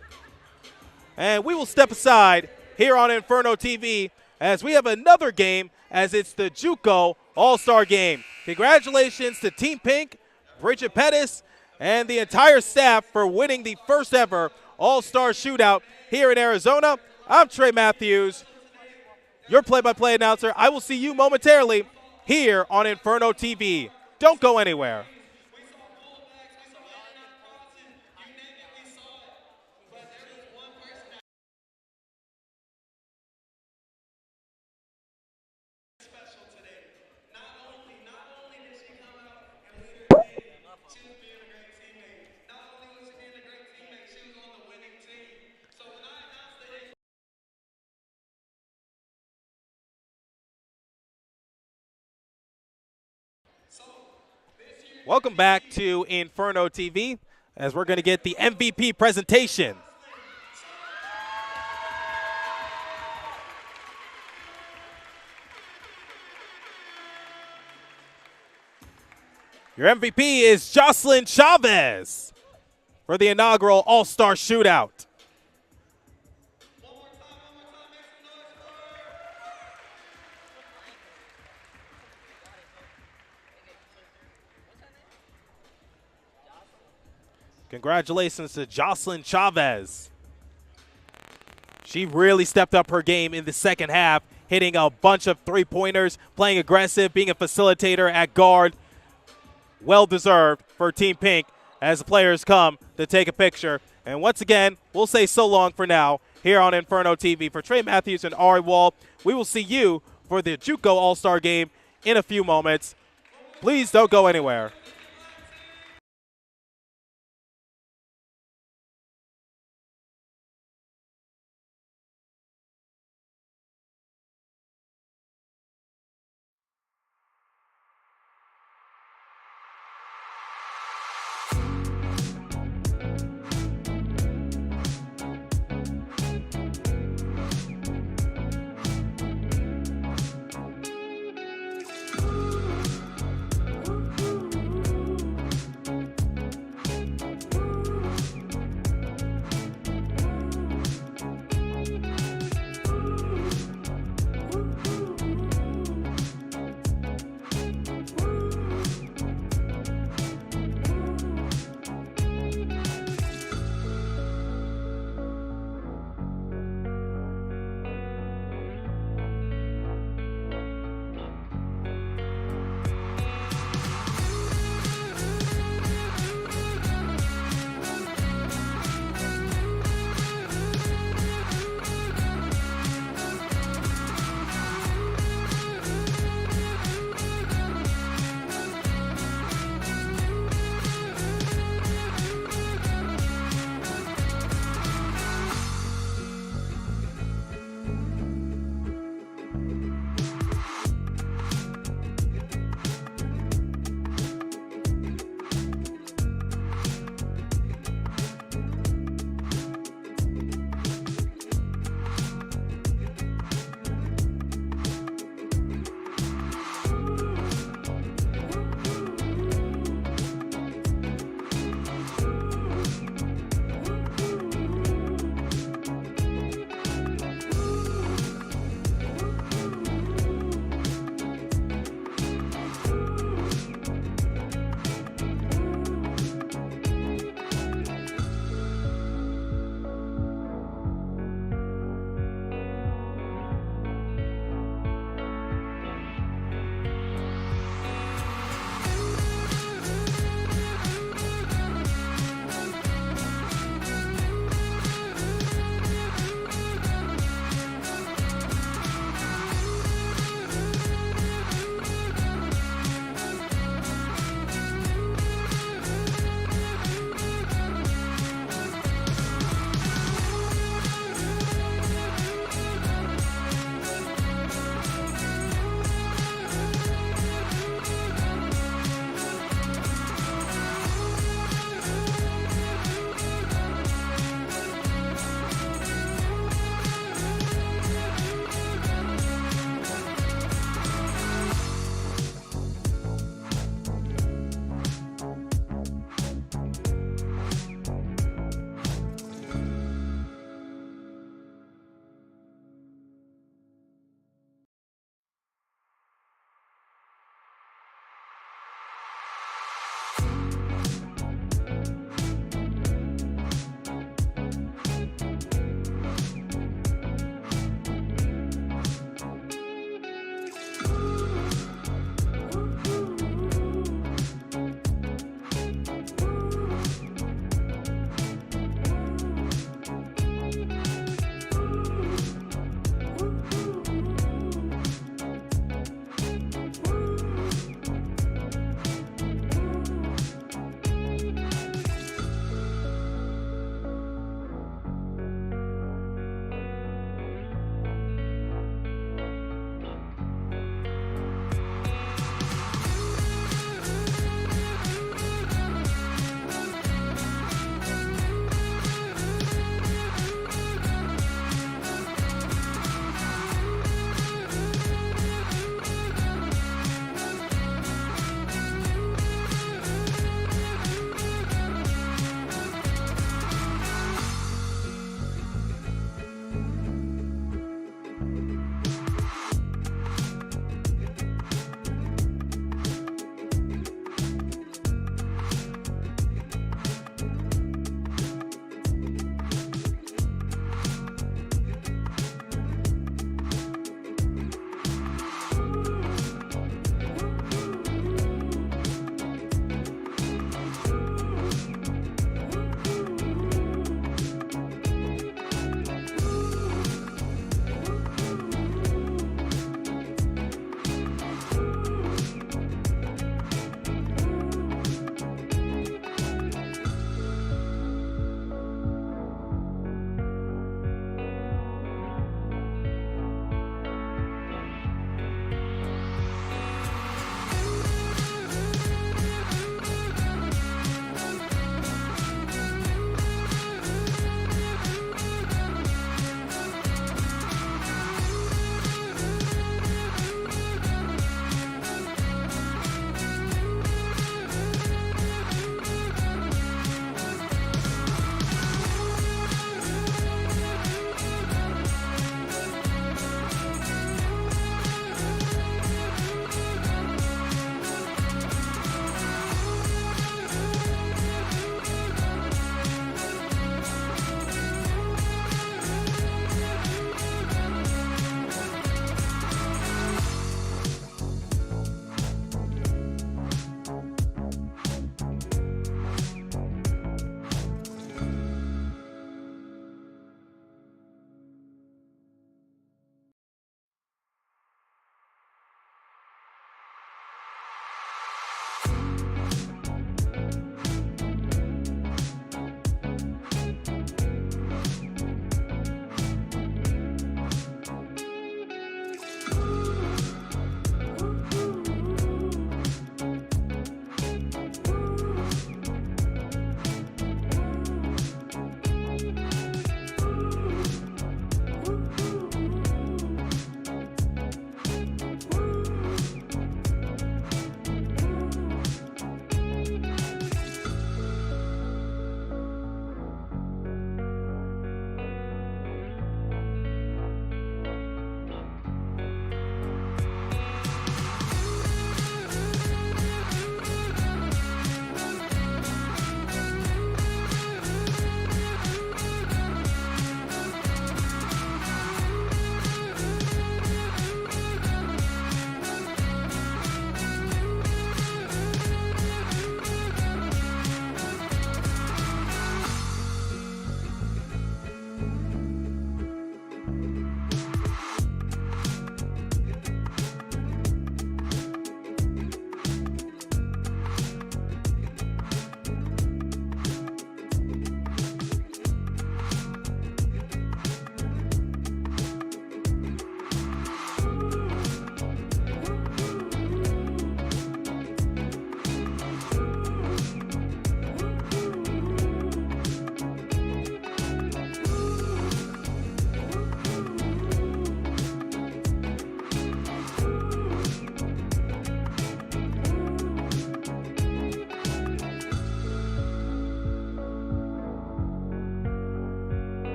And we will step aside here on Inferno TV as we have another game, as it's the JUCO All-Star Game. Congratulations to Team Pink, Bridget Pettis, and the entire staff for winning the first ever All-Star Shootout here in Arizona. I'm Trey Matthews, your play-by-play announcer. I will see you momentarily here on Inferno TV. Don't go anywhere. Welcome back to Inferno TV as we're going to get the MVP presentation. Your MVP is Jocelyn Chavez for the inaugural All-Star Shootout. Congratulations to Jocelyn Chavez. She really stepped up her game in the second half, hitting a bunch of three-pointers, playing aggressive, being a facilitator at guard. Well-deserved for Team Pink as the players come to take a picture. And once again, we'll say so long for now here on Inferno TV. For Trey Matthews and Ari Wall, we will see you for the JUCO All-Star Game in a few moments. Please don't go anywhere.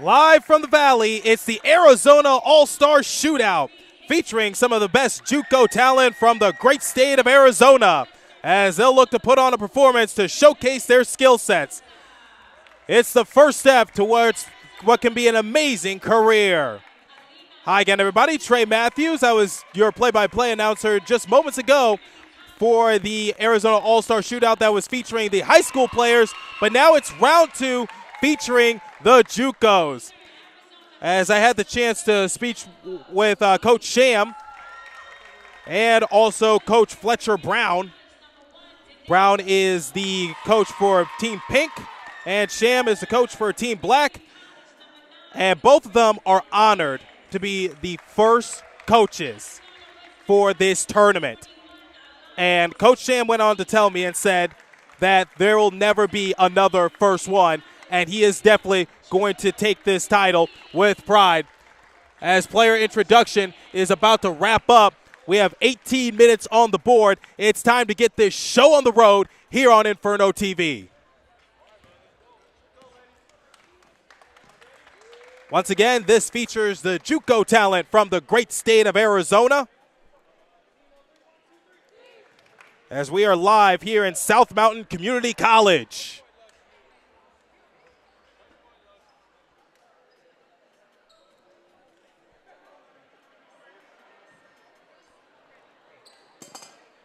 Live from the Valley, it's the Arizona All-Star Shootout, featuring some of the best JUCO talent from the great state of Arizona, as they'll look to put on a performance to showcase their skill sets. It's the first step towards what can be an amazing career. Hi again, everybody. Trey Matthews. I was your play-by-play announcer just moments ago for the Arizona All-Star Shootout that was featuring the high school players, but now it's round 2 featuring the JUCOs. As I had the chance to speak with Coach Sham and also Coach Fletcher Brown. Brown is the coach for Team Pink, and Sham is the coach for Team Black. And both of them are honored to be the first coaches for this tournament. And Coach Sham went on to tell me and said that there will never be another first one, and he is definitely going to take this title with pride. As player introduction is about to wrap up, we have 18 minutes on the board. It's time to get this show on the road here on Inferno TV. Once again, this features the JUCO talent from the great state of Arizona, as we are live here in South Mountain Community College.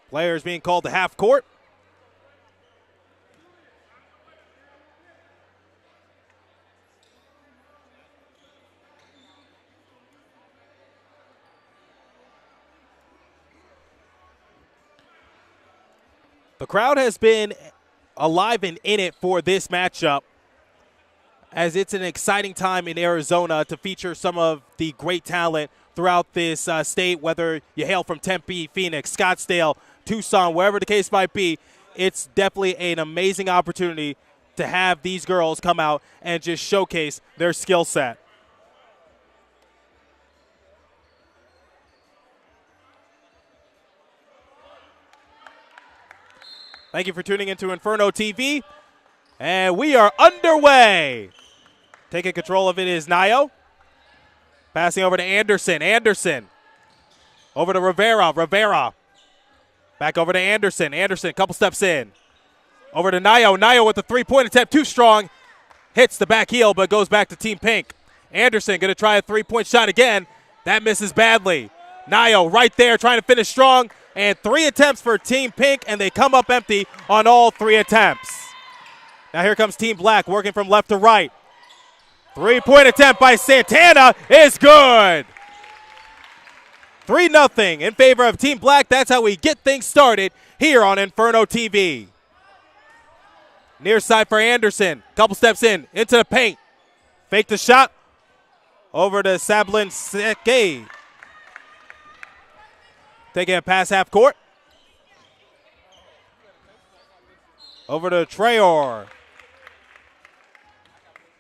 Players being called to half court. The crowd has been alive and in it for this matchup, as it's an exciting time in Arizona to feature some of the great talent throughout this state, whether you hail from Tempe, Phoenix, Scottsdale, Tucson, wherever the case might be. It's definitely an amazing opportunity to have these girls come out and just showcase their skill set. Thank you for tuning into Inferno TV, and we are underway. Taking control of it is Nayo. Passing over to Anderson. Anderson. Over to Rivera. Rivera. Back over to Anderson. Anderson, a couple steps in. Over to Nayo. Nayo with the three-point attempt. Too strong. Hits the back heel, but goes back to Team Pink. Anderson going to try a three-point shot again. That misses badly. Nayo right there trying to finish strong. And 3 attempts for Team Pink, and they come up empty on all 3 attempts. Now here comes Team Black working from left to right. Three-point attempt by Santana is good. 3-0 in favor of Team Black. That's how we get things started here on Inferno TV. Near side for Anderson. Couple steps in, into the paint. Fake the shot. Over to Sablin Seke. Taking a pass half court. Over to Trayor.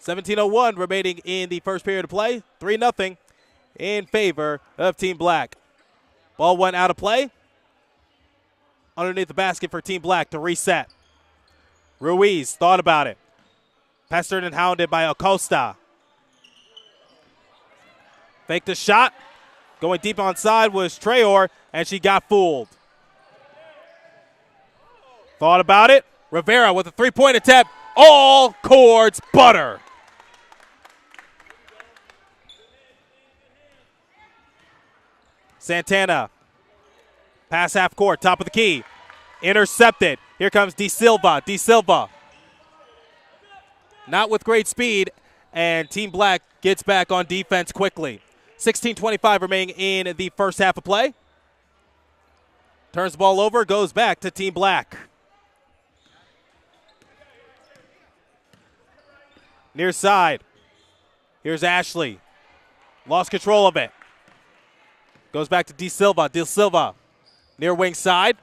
17:01 remaining in the first period of play. 3-0 in favor of Team Black. Ball went out of play. Underneath the basket for Team Black to reset. Ruiz thought about it. Pestered and hounded by Acosta. Faked the shot. Going deep onside was Trayor, and she got fooled. Thought about it. Rivera with a three-point attempt. All cords butter. Santana. Pass half court, top of the key. Intercepted. Here comes De Silva. De Silva. Not with great speed, and Team Black gets back on defense quickly. 16:25 remaining in the first half of play. Turns the ball over, goes back to Team Black. Near side. Here's Ashley. Lost control of it. Goes back to De Silva. De Silva. Near wing side.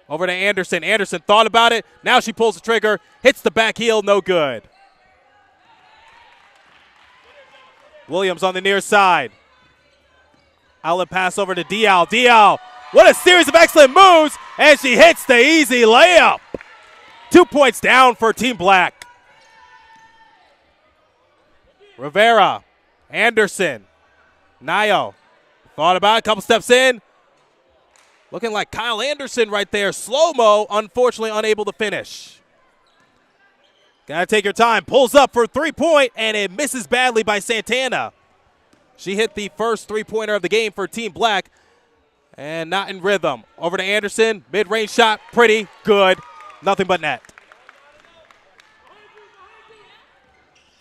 Over to Anderson. Anderson thought about it. Now she pulls the trigger. Hits the back heel. No good. Williams on the near side. Outlet pass over to Dial. Dial. What a series of excellent moves. And she hits the easy layup. 2 points down for Team Black. Rivera, Anderson, Nayo. Thought about it, couple steps in. Looking like Kyle Anderson right there. Slow-mo, unfortunately unable to finish. Gotta take your time. Pulls up for three-point, and it misses badly by Santana. She hit the first three-pointer of the game for Team Black, and not in rhythm. Over to Anderson. Mid-range shot, pretty good. Nothing but net.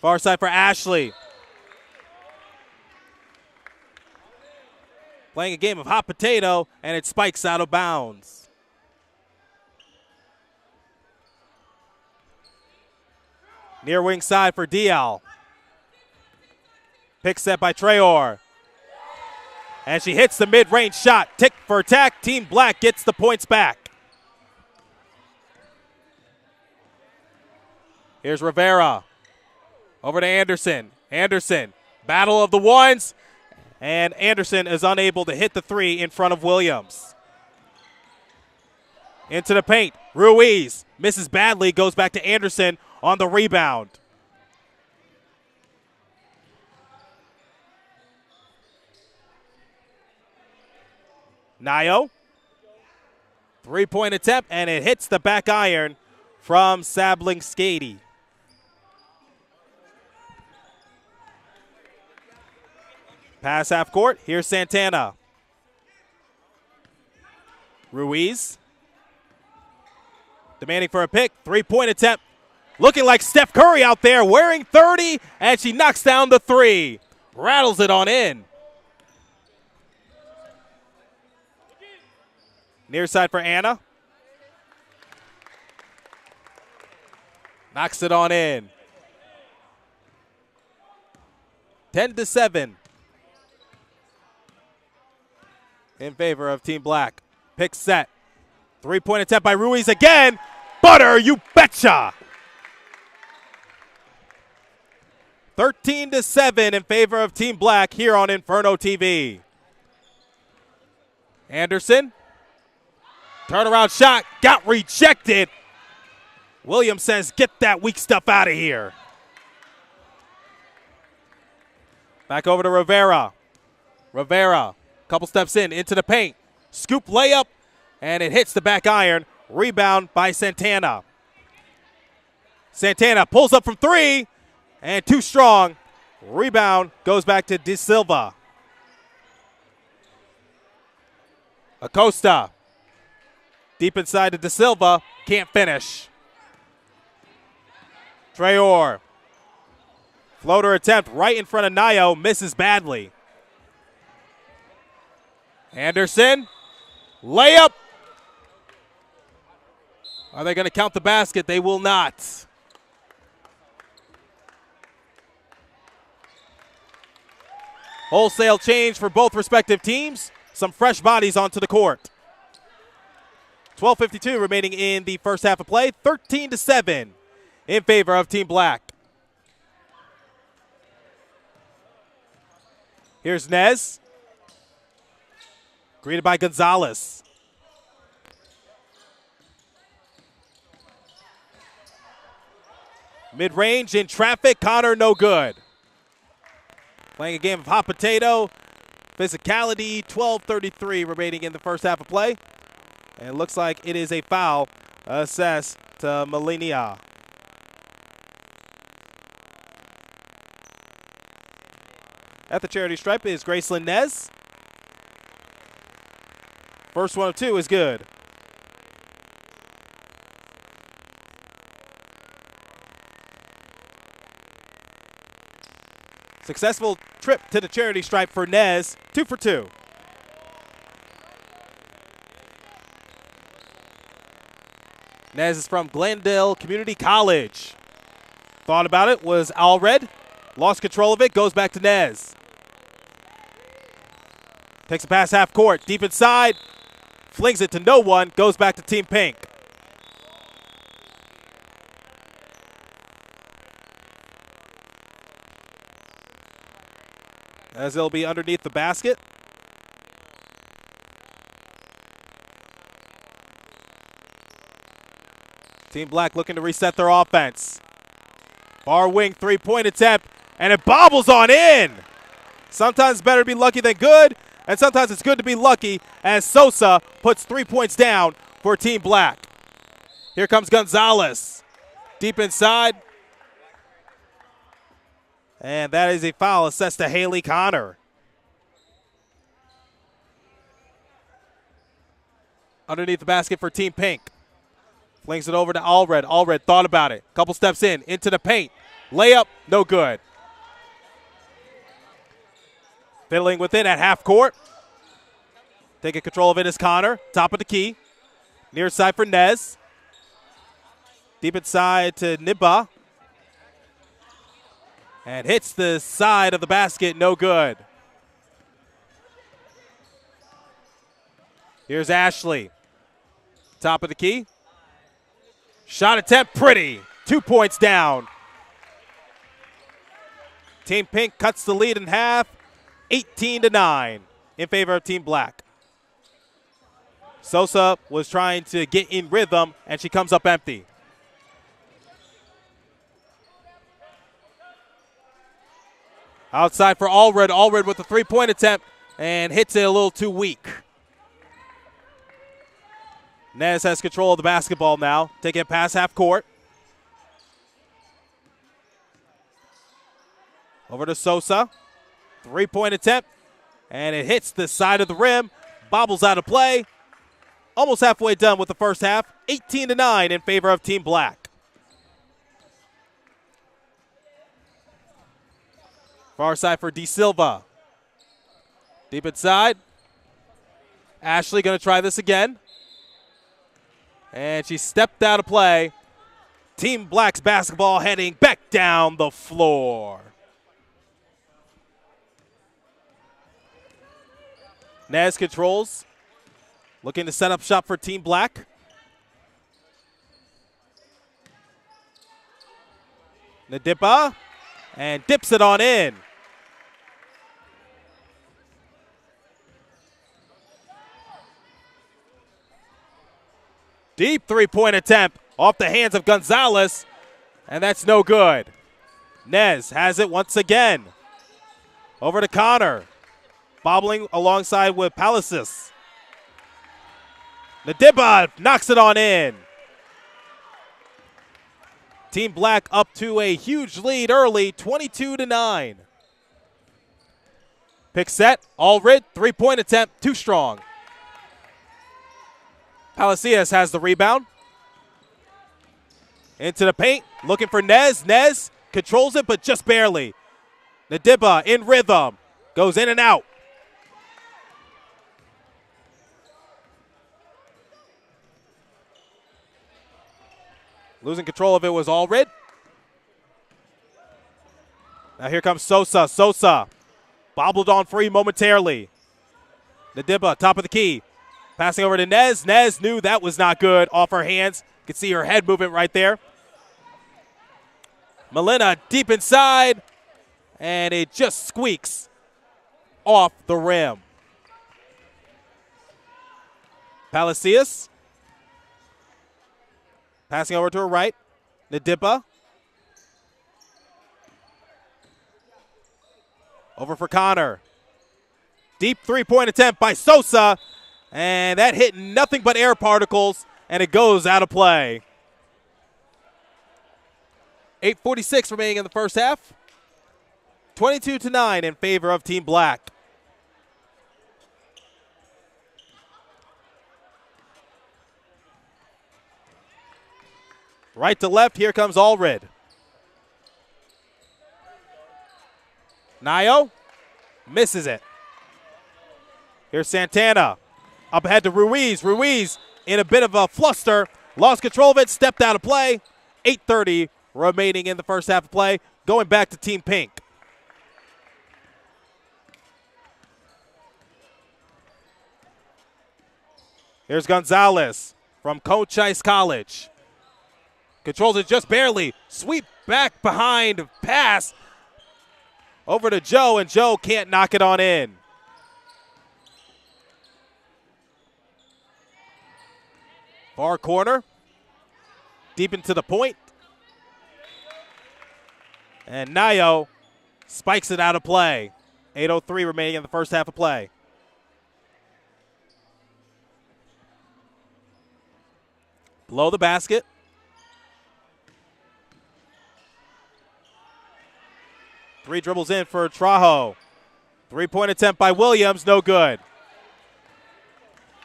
Far side for Ashley. Playing a game of hot potato, and it spikes out of bounds. Near wing side for Dial. Pick set by Traor. And she hits the mid-range shot. Tick for tack. Team Black gets the points back. Here's Rivera. Over to Anderson. Anderson. Battle of the ones. And Anderson is unable to hit the three in front of Williams. Into the paint. Ruiz misses badly. Goes back to Anderson on the rebound. Nayo. Three-point attempt, and it hits the back iron from Sabling Skady. Pass half court. Here's Santana. Ruiz. Demanding for a pick. Three-point attempt. Looking like Steph Curry out there wearing 30, and she knocks down the three. Rattles it on in. Near side for Anna. Knocks it on in. 10-7. In favor of Team Black. Pick set. Three-point attempt by Ruiz again. Butter, you betcha. 13-7 in favor of Team Black here on Inferno TV. Anderson. Turnaround shot. Got rejected. Williams says, get that weak stuff out of here. Back over to Rivera. Rivera. Couple steps into the paint. Scoop layup, and it hits the back iron. Rebound by Santana. Santana pulls up from three, and too strong. Rebound goes back to De Silva. Acosta. Deep inside to De Silva. Can't finish. Traor. Floater attempt right in front of Nayo. Misses badly. Anderson. Layup. Are they going to count the basket? They will not. Wholesale change for both respective teams. Some fresh bodies onto the court. 12:52 remaining in the first half of play. 13-7 in favor of Team Black. Here's Nez. Greeted by Gonzalez. Mid-range in traffic. Connor, no good. Playing a game of hot potato. Physicality. 12:33 remaining in the first half of play. And it looks like it is a foul assessed to Melinia. At the charity stripe is Gracelyn Nez. First one of two is good. Successful trip to the charity stripe for Nez. 2 for 2. Nez is from Glendale Community College. Thought about it, was Allred. Lost control of it, goes back to Nez. Takes a pass half court, deep inside. Flings it to no one, goes back to Team Pink. As it'll be underneath the basket. Team Black looking to reset their offense. Far wing three-point attempt, And it bobbles on in. Sometimes it's better to be lucky than good, and sometimes it's good to be lucky as Sosa puts 3 points down for Team Black. Here comes Gonzalez. Deep inside. And that is a foul assessed to Haley Connor. Underneath the basket for Team Pink. Flings it over to Allred. Allred thought about it. Couple steps in, into the paint. Layup, no good. Fiddling with it at half court. Taking control of it is Connor. Top of the key. Near side for Nez. Deep inside to Nibba. And hits the side of the basket, no good. Here's Ashley. Top of the key. Shot attempt, pretty. 2 points down. Team Pink cuts the lead in half, 18-9 in favor of Team Black. Sosa was trying to get in rhythm, and she comes up empty. Outside for Allred. Allred with a three-point attempt and hits it a little too weak. Nez has control of the basketball now, taking it past half court. Over to Sosa. Three-point attempt, and it hits the side of the rim. Bobbles out of play. Almost halfway done with the first half. 18-9 in favor of Team Black. Far side for De Silva. Deep inside. Ashley going to try this again. And she stepped out of play. Team Black's basketball heading back down the floor. Nez controls. Looking to set up shop for Team Black. Nadipa. And dips it on in. Deep three-point attempt off the hands of Gonzalez, and that's no good. Nez has it once again. Over to Connor. Bobbling alongside with Palacios. Nadiba knocks it on in. Team Black up to a huge lead early, 22-9. Pick set, Allred, three-point attempt, too strong. Palacios has the rebound. Into the paint, looking for Nez. Nez controls it, but just barely. Nadiba in rhythm, goes in and out. Losing control of it was Allred. Now here comes Sosa. Sosa bobbled on free momentarily. Nadiba, top of the key. Passing over to Nez. Nez knew that was not good off her hands. You can see her head movement right there. Melina deep inside, and it just squeaks off the rim. Palacios. Passing over to her right. Nadipa. Over for Connor. Deep three-point attempt by Sosa. And that hit nothing but air particles, and it goes out of play. 8:46 remaining in the first half. 22-9 in favor of Team Black. Right to left, here comes Allred. Nayo misses it. Here's Santana. Up ahead to Ruiz. Ruiz in a bit of a fluster. Lost control of it, stepped out of play. 8:30 remaining in the first half of play. Going back to Team Pink. Here's Gonzalez from Cochise College. Controls it just barely. Sweep back behind pass. Over to Joe, and Joe can't knock it on in. Far corner. Deep into the point. And Nayo Spikes it out of play. 8:03 remaining in the first half of play. Below the basket. Three dribbles in for Trajo. Three-point attempt by Williams, no good.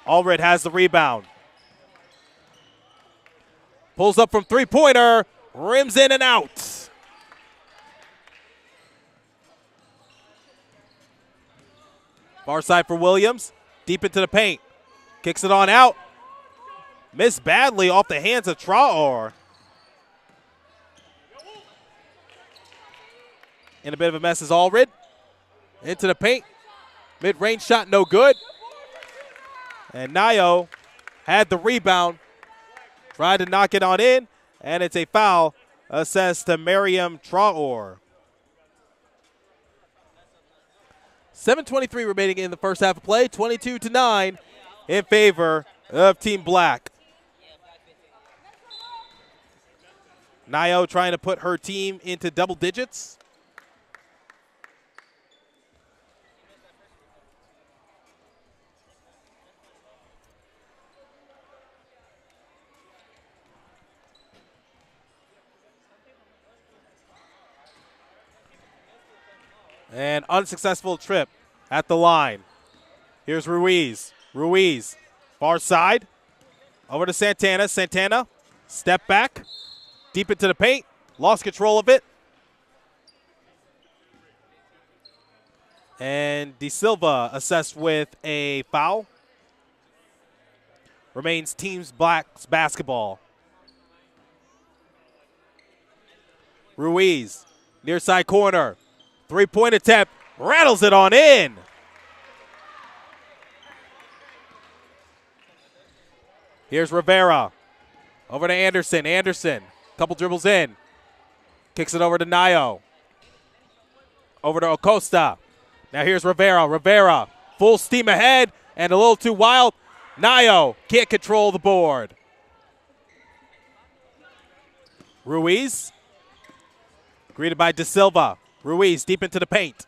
Allred has the rebound. Pulls up from three-pointer, rims in and out. Far side for Williams, deep into the paint. Kicks it on out. Missed badly off the hands of Traor. In a bit of a mess is Allred. Into the paint. Mid-range shot, no good. And Nayo had the rebound. Tried to knock it on in, and it's a foul assessed to Mariam Traor. 7:23 remaining in the first half of play. 22-9 in favor of Team Black. Nayo trying to put her team into double digits. And unsuccessful trip at the line. Here's Ruiz. Ruiz, far side. Over to Santana. Santana, step back. Deep into the paint. Lost control of it. And De Silva assessed with a foul. Remains Team Black's basketball. Ruiz, near side corner. Three-point attempt, rattles it on in. Here's Rivera. Over to Anderson. Anderson, couple dribbles in. Kicks it over to Nayo. Over to Acosta. Now here's Rivera. Rivera, full steam ahead and a little too wild. Nayo can't control the board. Ruiz, greeted by De Silva. Ruiz deep into the paint.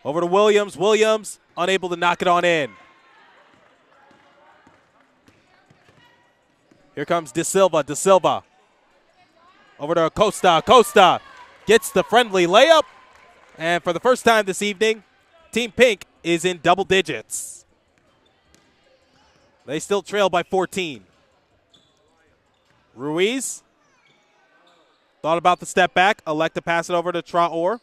Over to Williams. Williams unable to knock it on in. Here comes De Silva. De Silva. Over to Acosta. Acosta gets the friendly layup. And for the first time this evening, Team Pink is in double digits. They still trail by 14. Ruiz thought about the step back, elect to pass it over to Traor.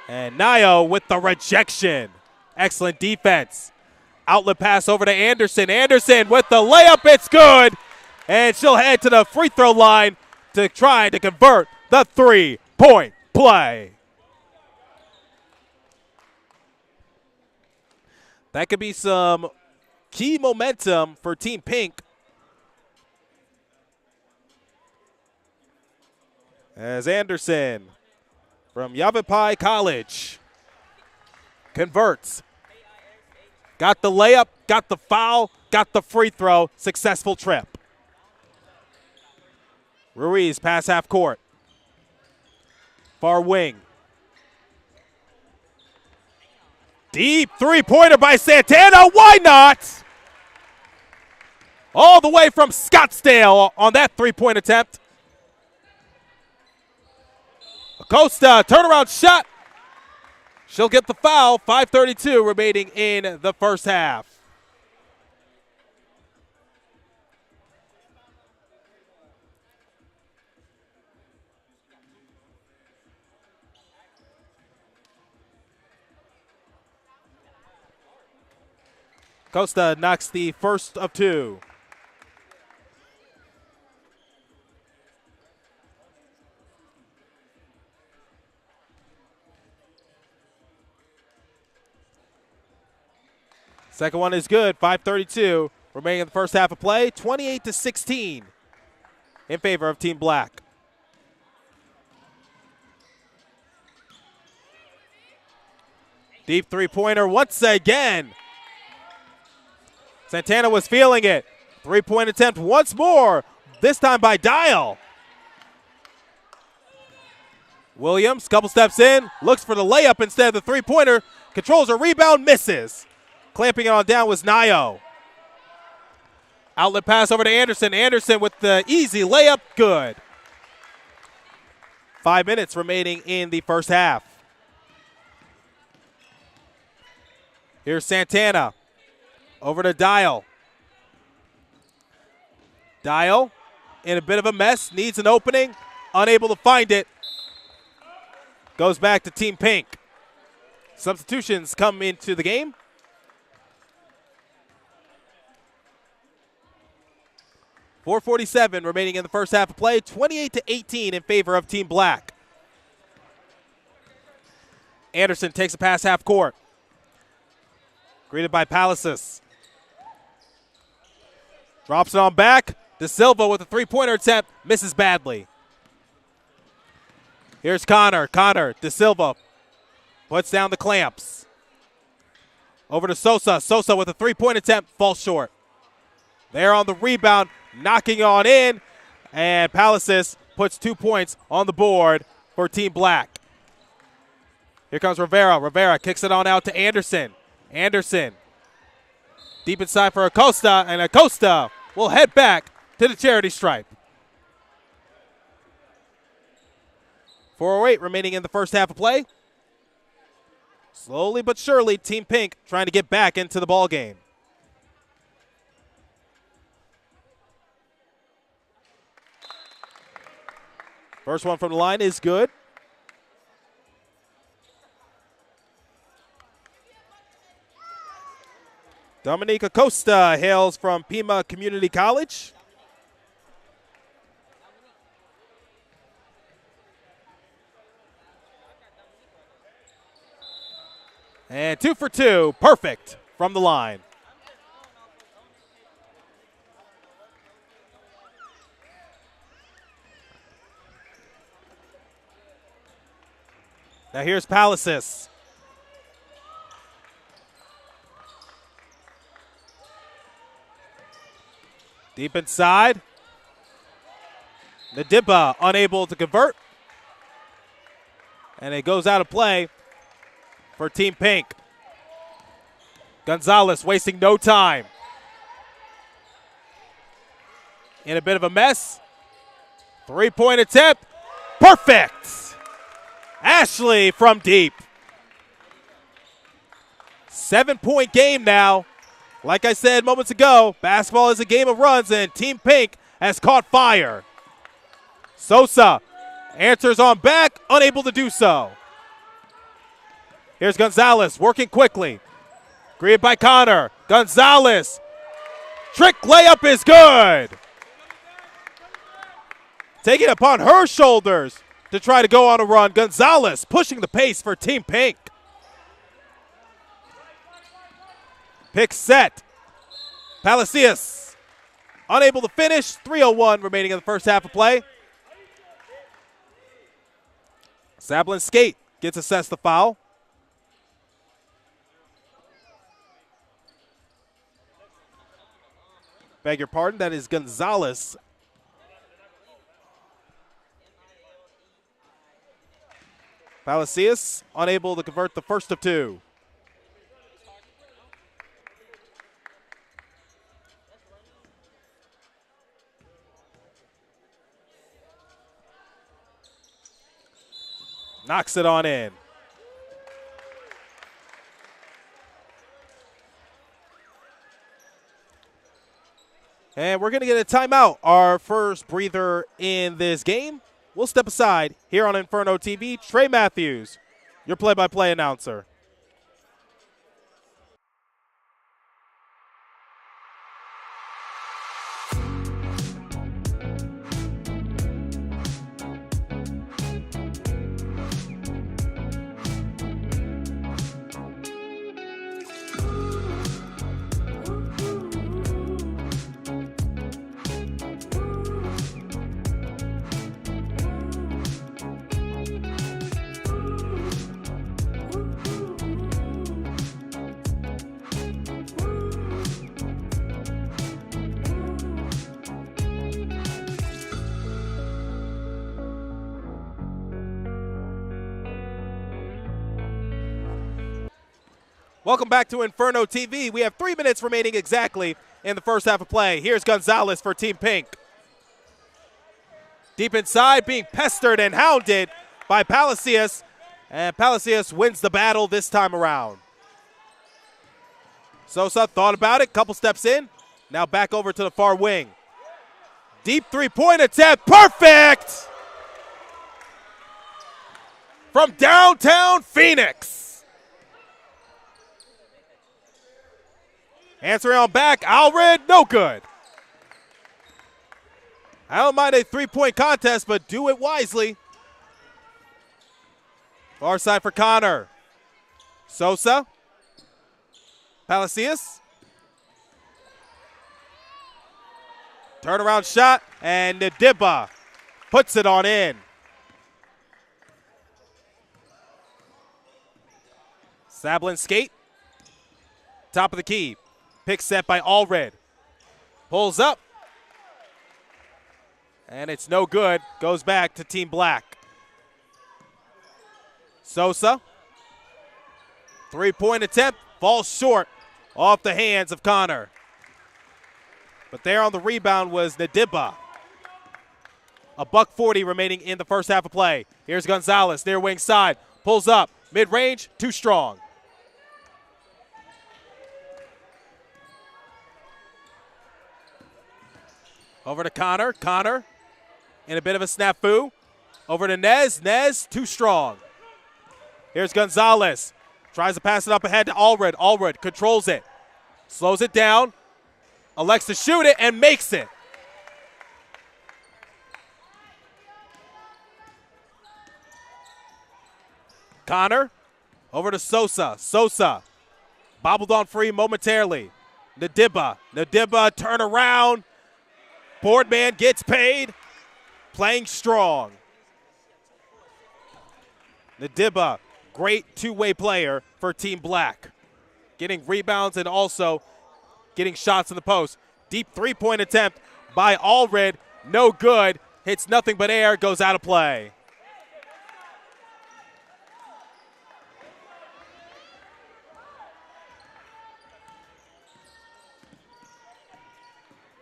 And Nayo with the rejection. Excellent defense. Outlet pass over to Anderson. Anderson with the layup, it's good. And she'll head to the free throw line to try to convert the three-point play. That could be some key momentum for Team Pink. As Anderson from Yavapai College converts. Got the layup, got the foul, got the free throw, successful trip. Ruiz pass half court. Far wing. Deep three-pointer by Santana, why not? All the way from Scottsdale on that three-point attempt. Acosta, turnaround shot. She'll get the foul. 5:32 remaining in the first half. Acosta knocks the first of two. Second one is good. 5:32 remaining in the first half of play. 28-16 in favor of Team Black. Deep three-pointer once again. Santana was feeling it. Three-point attempt once more, this time by Dial. Williams, couple steps in, looks for the layup instead of the three-pointer, controls a rebound, misses. Clamping it on down was Nio. Outlet pass over to Anderson. Anderson with the easy layup, good. 5 minutes remaining in the first half. Here's Santana. Over to Dial. Dial in a bit of a mess, needs an opening, unable to find it. Goes back to Team Pink. Substitutions come into the game. .447 remaining in the first half of play, 28-18 in favor of Team Black. Anderson takes a pass half court. Greeted by Palacios. Drops it on back. De Silva with a three-pointer attempt, misses badly. Here's Connor. De Silva puts down the clamps. Over to Sosa. Sosa with a three-point attempt, falls short. There on the rebound, knocking on in, and Palacios puts 2 points on the board for Team Black. Here comes Rivera. Rivera kicks it on out to Anderson. Anderson deep inside for Acosta, and Acosta will head back to the charity stripe. 4:08 remaining in the first half of play. Slowly but surely, Team Pink trying to get back into the ball game. First one from the line is good. Dominique Acosta hails from Pima Community College. And 2 for 2, perfect from the line. Now here's Palacios. Deep inside. Nadiba unable to convert. And it goes out of play for Team Pink. Gonzalez wasting no time. In a bit of a mess. Three-point attempt. Perfect. Ashley from deep. 7-point game now. Like I said moments ago, basketball is a game of runs, and Team Pink has caught fire. Sosa answers on back, unable to do so. Here's Gonzalez working quickly. Greeted by Connor. Gonzalez. Trick layup is good. Taking it upon her shoulders to try to go on a run. Gonzalez pushing the pace for Team Pink. Pick set. Palacios unable to finish. 3:01 remaining in the first half of play. Sablin Skate gets assessed the foul. Beg your pardon, that is Gonzalez. Palacios unable to convert the first of two. Knocks it on in. And we're going to get a timeout, our first breather in this game. We'll step aside here on Inferno TV. Trey Matthews, your play-by-play announcer. Welcome back to Inferno TV. We have 3 minutes remaining exactly in the first half of play. Here's Gonzalez for Team Pink. Deep inside, being pestered and hounded by Palacios. And Palacios wins the battle this time around. Sosa thought about it, couple steps in. Now back over to the far wing. Deep three-point attempt, perfect! From downtown Phoenix. Answering on back, Alred, no good. I don't mind a three-point contest, but do it wisely. Far side for Connor. Sosa. Palacios. Turnaround shot, and Ndiba puts it on in. Sablin skate. Top of the key. Pick set by Allred. Pulls up. And it's no good. Goes back to Team Black. Sosa. Three-point attempt. Falls short off the hands of Connor. But there on the rebound was Ndiba. $1:40 remaining in the first half of play. Here's Gonzalez, near wing side. Pulls up. Mid-range, too strong. Over to Connor. Connor in a bit of a snafu. Over to Nez. Nez, too strong. Here's Gonzalez. Tries to pass it up ahead to Allred. Allred controls it. Slows it down. Elects to shoot it and makes it. Connor over to Sosa. Sosa bobbled on free momentarily. Ndiba. Ndiba turn around. Boardman gets paid. Playing strong. Ndiba, great two-way player for Team Black. Getting rebounds and also getting shots in the post. Deep three-point attempt by Allred. No good. Hits nothing but air. Goes out of play.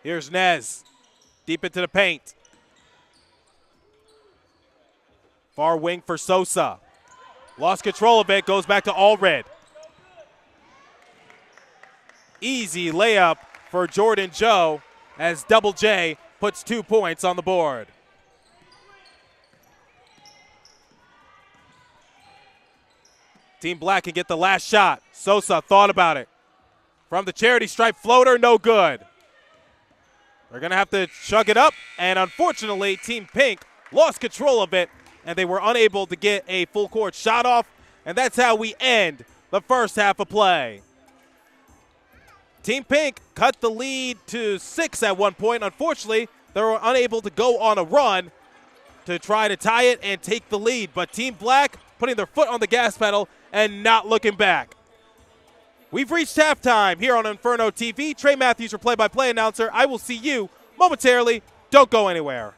Here's Nez. Deep into the paint. Far wing for Sosa. Lost control of it. Goes back to Allred. Easy layup for Jordan Joe as Double J puts 2 points on the board. Team Black can get the last shot. Sosa thought about it. From the charity stripe floater, no good. They're going to have to chug it up, and unfortunately, Team Pink lost control of it, and they were unable to get a full court shot off, and that's how we end the first half of play. Team Pink cut the lead to 6 at one point. Unfortunately, they were unable to go on a run to try to tie it and take the lead. But Team Black putting their foot on the gas pedal and not looking back. We've reached halftime here on Inferno TV. Trey Matthews, your play-by-play announcer. I will see you momentarily. Don't go anywhere.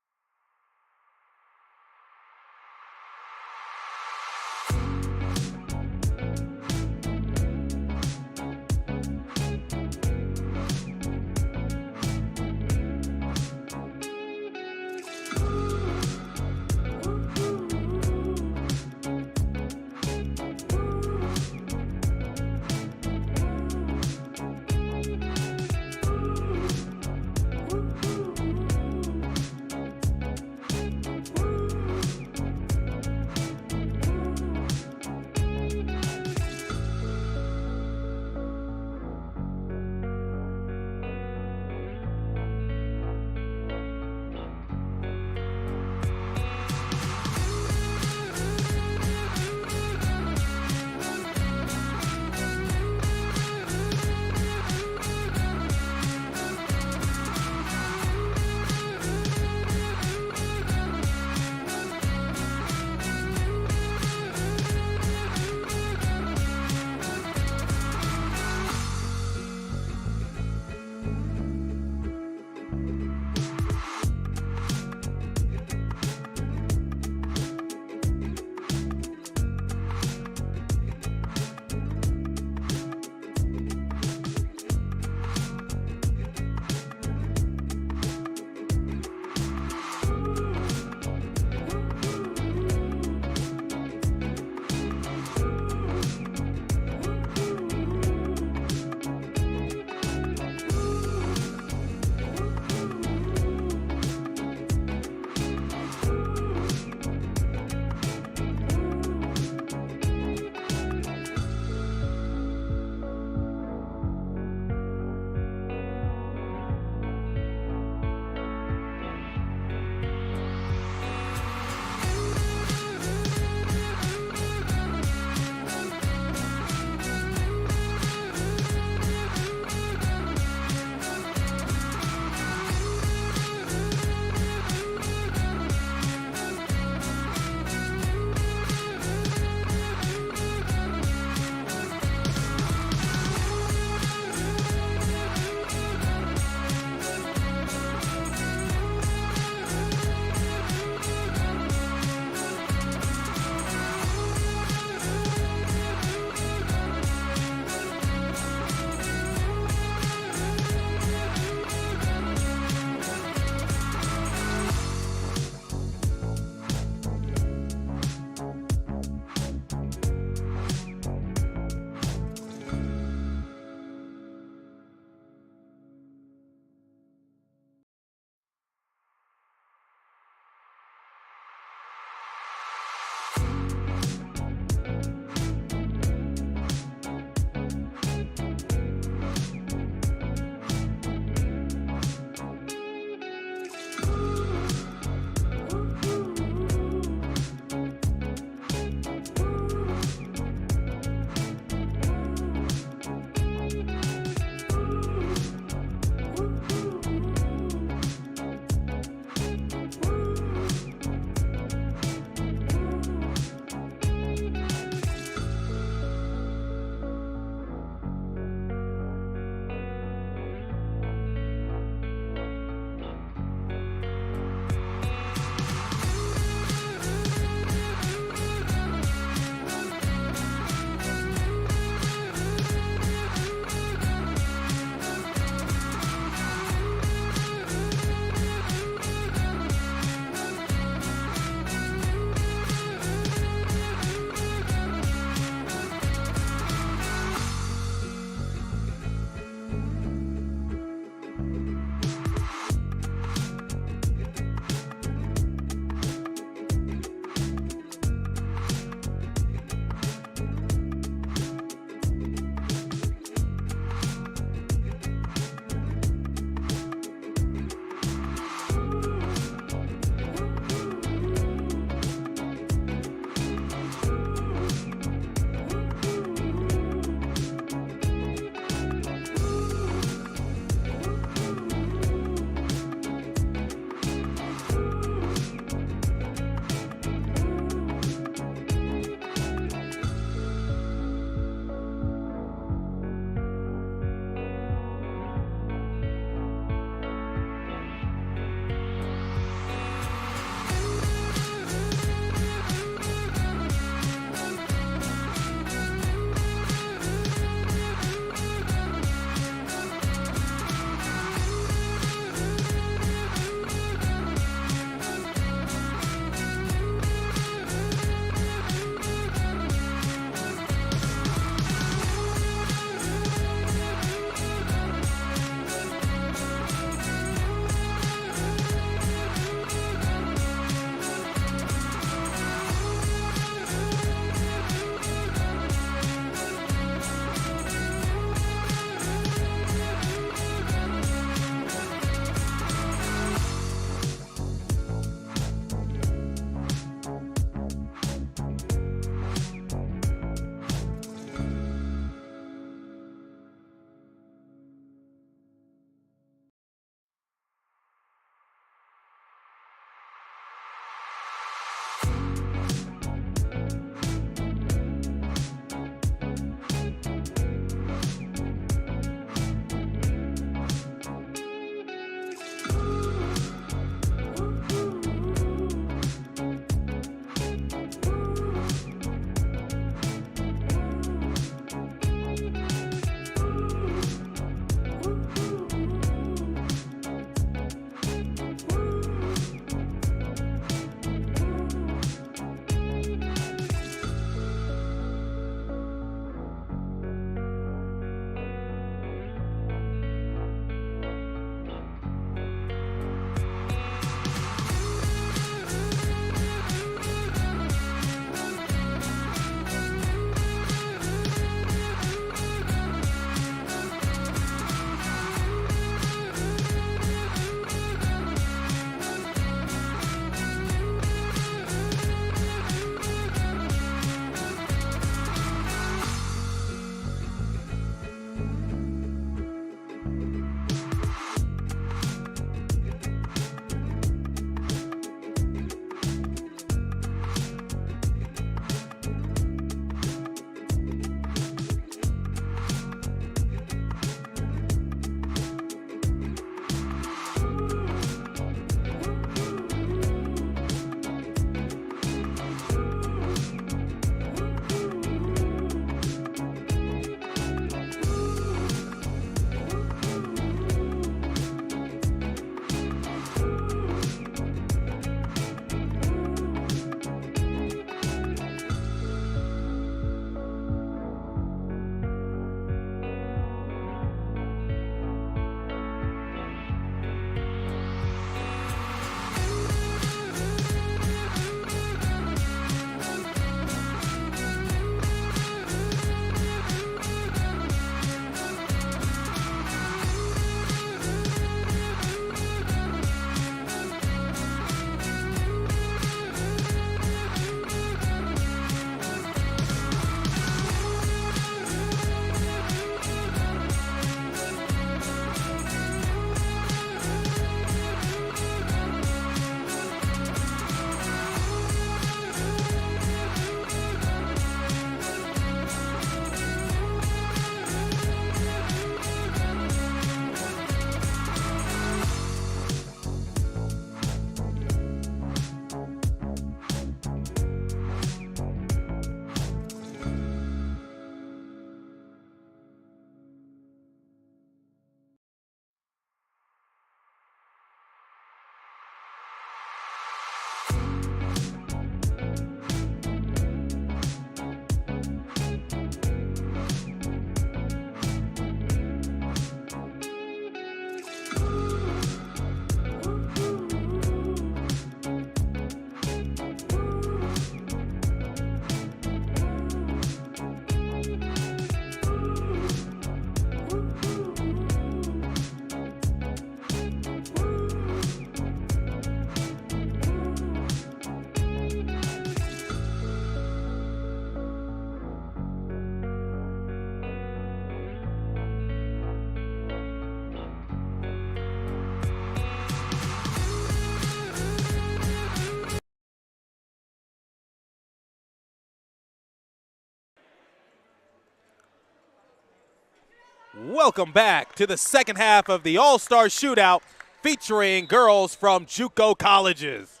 Welcome back to the second half of the All-Star Shootout featuring girls from JUCO colleges.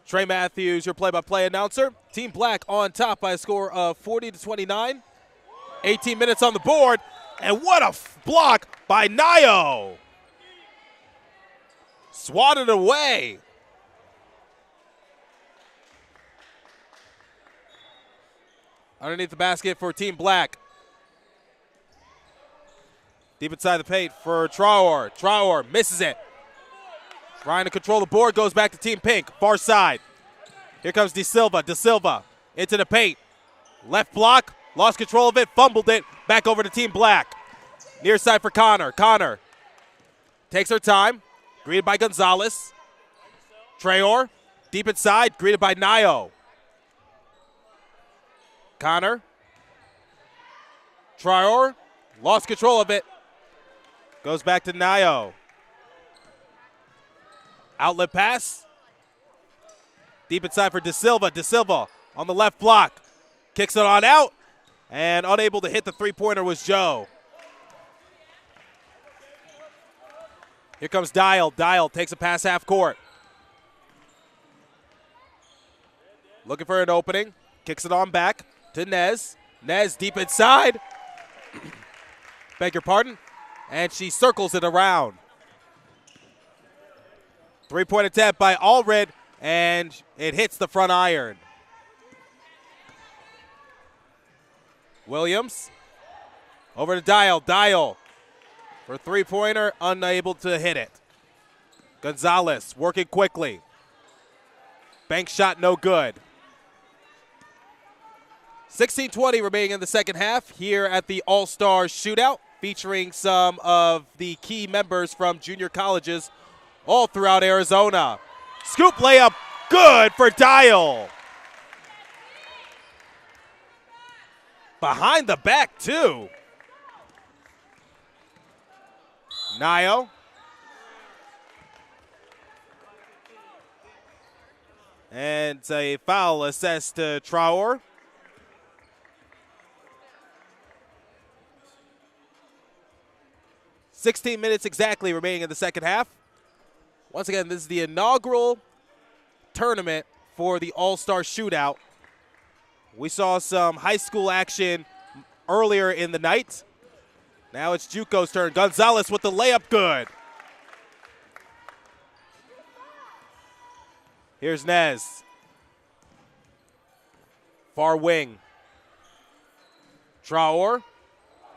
Trey Matthews, your play-by-play announcer. Team Black on top by a score of 40-29. 18 minutes on the board, and what a block by Nayo. Swatted away. Underneath the basket for Team Black. Deep inside the paint for Traore. Traore misses it. Trying to control the board, goes back to Team Pink, far side. Here comes De Silva. De Silva into the paint. Left block, lost control of it, fumbled it, back over to Team Black. Near side for Connor. Connor takes her time, greeted by Gonzalez. Traore, deep inside, greeted by Nayo. Connor. Traore, lost control of it. Goes back to Nayo. Outlet pass. Deep inside for De Silva. De Silva on the left block. Kicks it on out. And unable to hit the three-pointer was Joe. Here comes Dial. Dial takes a pass half court. Looking for an opening. Kicks it on back to Nez. Nez deep inside. Beg your pardon. And she circles it around. Three-point attempt by Allred, and it hits the front iron. Williams over to Dial. Dial for a three-pointer, unable to hit it. Gonzalez working quickly. Bank shot no good. 16:20 remaining in the second half here at the All-Star Shootout, featuring some of the key members from junior colleges all throughout Arizona. Scoop layup, good for Dial. Behind the back, too. Nayo. And a foul assessed to Traore. $16 minutes exactly remaining in the second half. Once again, this is the inaugural tournament for the All-Star Shootout. We saw some high school action earlier in the night. Now it's JUCO's turn. Gonzalez with the layup, good. Here's Nez. Far wing. Traore.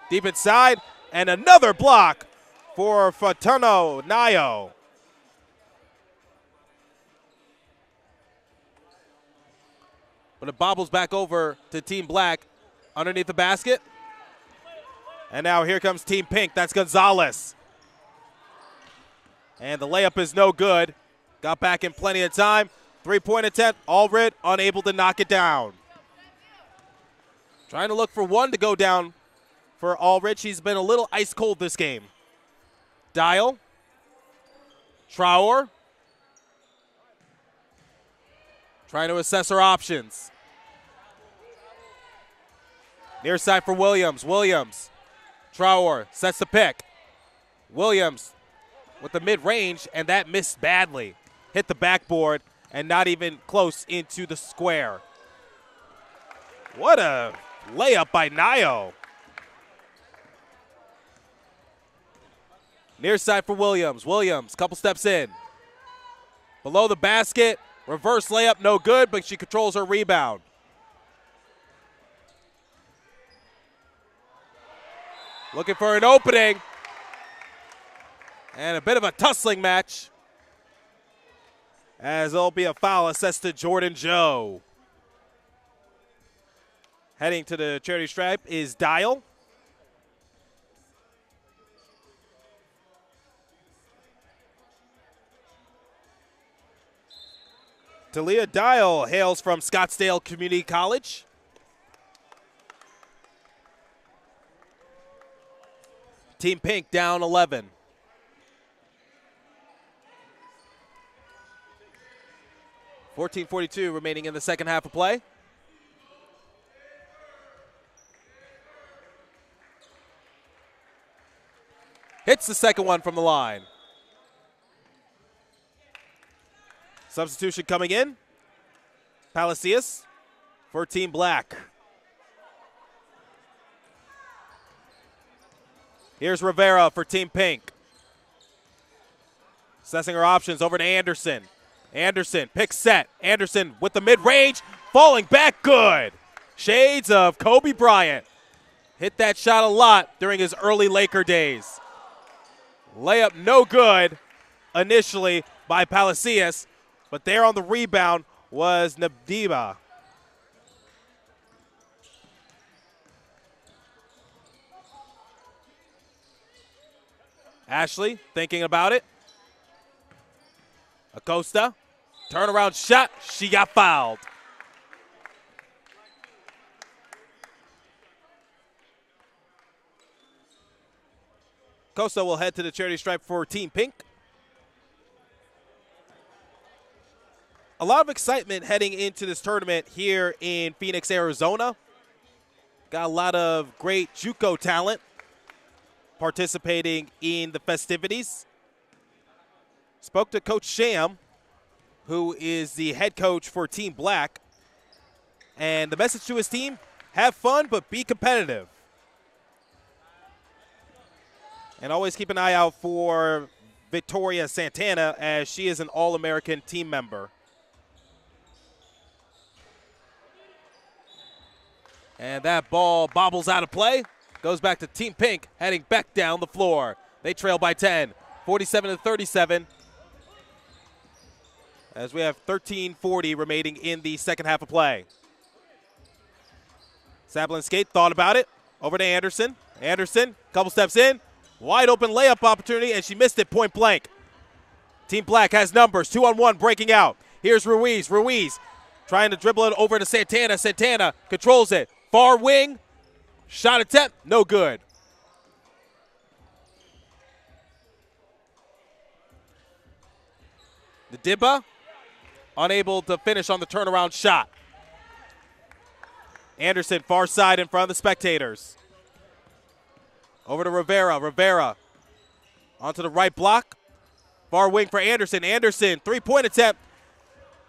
Deep inside. And another block for Fatuno Nayo. But it bobbles back over to Team Black underneath the basket. And now here comes Team Pink. That's Gonzalez. And the layup is no good. Got back in plenty of time. Three-point attempt. Allred unable to knock it down. Trying to look for one to go down for Allred. She's been a little ice cold this game. Dial. Traore. Trying to assess her options. Near side for Williams. Williams. Traore sets the pick. Williams with the mid-range, and that missed badly. Hit the backboard and not even close into the square. What a layup by Nayo. Near side for Williams. Williams, couple steps in. Below the basket, reverse layup, no good, but she controls her rebound. Looking for an opening. And a bit of a tussling match, as there'll be a foul assessed to Jordan Joe. Heading to the charity stripe is Dial. Talia Dial hails from Scottsdale Community College. Team Pink down 11. .42 remaining in the second half of play. Hits the second one from the line. Substitution coming in. Palacios for Team Black. Here's Rivera for Team Pink. Assessing her options over to Anderson. Anderson, pick set. Anderson with the mid-range, falling back good. Shades of Kobe Bryant. Hit that shot a lot during his early Laker days. Layup no good initially by Palacios, but there on the rebound was Nabdiba. Ashley thinking about it. Acosta, turnaround shot. She got fouled. Acosta will head to the charity stripe for Team Pink. A lot of excitement heading into this tournament here in Phoenix, Arizona. Got a lot of great JUCO talent participating in the festivities. Spoke to Coach Sham, who is the head coach for Team Black. And the message to his team, have fun, but be competitive. And always keep an eye out for Victoria Santana, as she is an All-American team member. And that ball bobbles out of play. Goes back to Team Pink, heading back down the floor. They trail by 10, 47-37. As we have 13:40 remaining in the second half of play. Sablin Skate thought about it. Over to Anderson. Anderson, couple steps in. Wide open layup opportunity, and she missed it point blank. Team Black has numbers, 2-on-1 breaking out. Here's Ruiz. Ruiz trying to dribble it over to Santana. Santana controls it. Far wing. Shot attempt, no good. The Dibba unable to finish on the turnaround shot. Anderson far side in front of the spectators. Over to Rivera. Rivera onto the right block. Far wing for Anderson. Anderson, three-point attempt.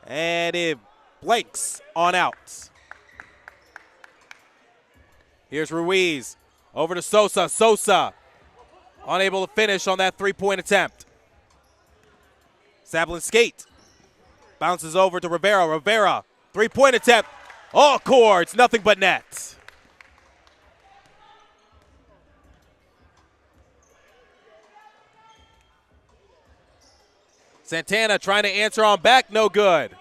And it blanks on out. Here's Ruiz. Over to Sosa. Sosa unable to finish on that three-point attempt. Sablin Skate bounces over to Rivera. Rivera, three-point attempt. All cords, nothing but net. Santana trying to answer on back, no good.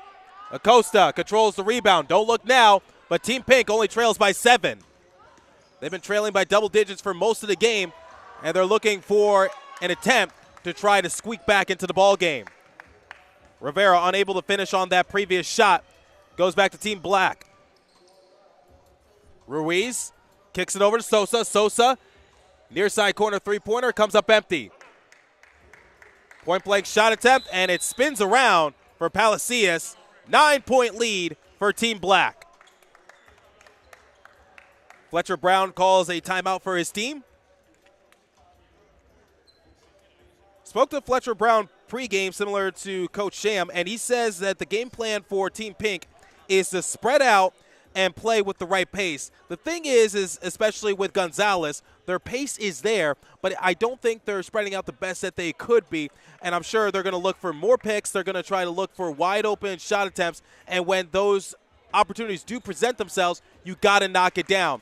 Acosta controls the rebound. Don't look now, but Team Pink only trails by 7. They've been trailing by double digits for most of the game, and they're looking for an attempt to try to squeak back into the ball game. Rivera unable to finish on that previous shot. Goes back to Team Black. Ruiz kicks it over to Sosa. Sosa, near side corner three-pointer, comes up empty. Point blank shot attempt, and it spins around for Palacios. 9-point lead for Team Black. Fletcher Brown calls a timeout for his team. Spoke to Fletcher Brown pregame, similar to Coach Sham, and he says that the game plan for Team Pink is to spread out and play with the right pace. The thing is especially with Gonzalez, their pace is there, but I don't think they're spreading out the best that they could be, and I'm sure they're going to look for more picks. They're going to try to look for wide open shot attempts, and when those opportunities do present themselves, you got to knock it down.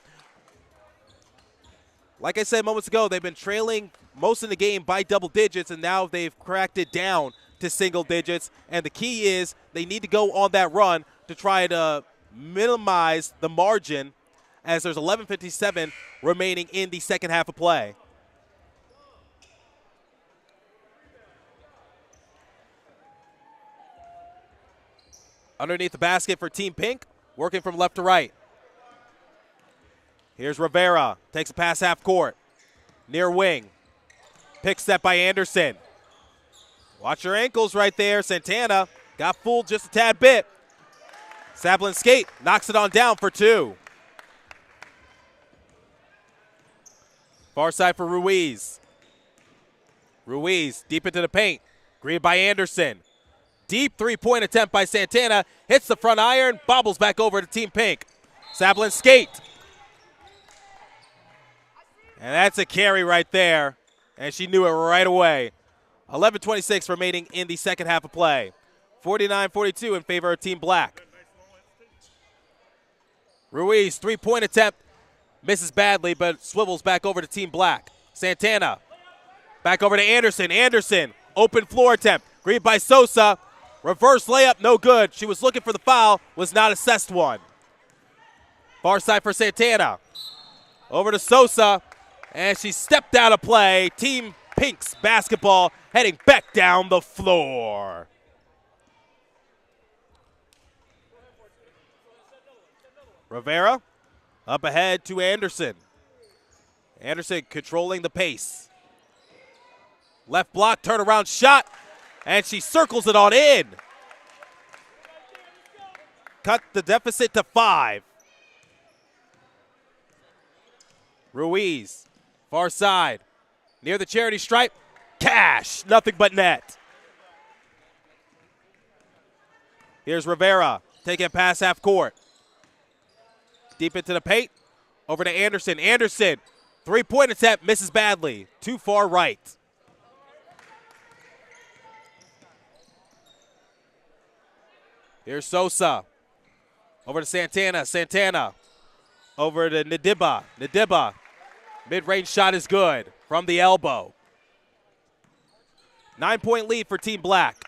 Like I said moments ago, they've been trailing most of the game by double digits, and now they've cracked it down to single digits. And the key is they need to go on that run to try to minimize the margin, as there's 11:57 remaining in the second half of play. Underneath the basket for Team Pink, working from left to right. Here's Rivera, takes a pass half court. Near wing. Pick step by Anderson. Watch your ankles right there. Santana got fooled just a tad bit. Sablin Skate knocks it on down for 2. Far side for Ruiz. Ruiz deep into the paint. Greeted by Anderson. Deep three-point attempt by Santana. Hits the front iron. Bobbles back over to Team Pink. Sablin skate. And that's a carry right there. And she knew it right away. 11:26 remaining in the second half of play. 49-42 in favor of Team Black. Ruiz, three-point attempt. Misses badly, but swivels back over to Team Black. Santana. Back over to Anderson. Anderson, open floor attempt. Greeted by Sosa. Reverse layup, no good. She was looking for the foul, was not assessed one. Far side for Santana. Over to Sosa, and she stepped out of play. Team Pink's basketball heading back down the floor. Rivera up ahead to Anderson. Anderson controlling the pace. Left block, turnaround shot, and she circles it on in. Cut the deficit to 5. Ruiz, far side, near the charity stripe. Cash, nothing but net. Here's Rivera, taking a pass half court. Deep into the paint, over to Anderson. Anderson, three-point attempt, misses badly. Too far right. Here's Sosa. Over to Santana. Santana. Over to Ndiba. Ndiba. Mid-range shot is good from the elbow. 9-point lead for Team Black.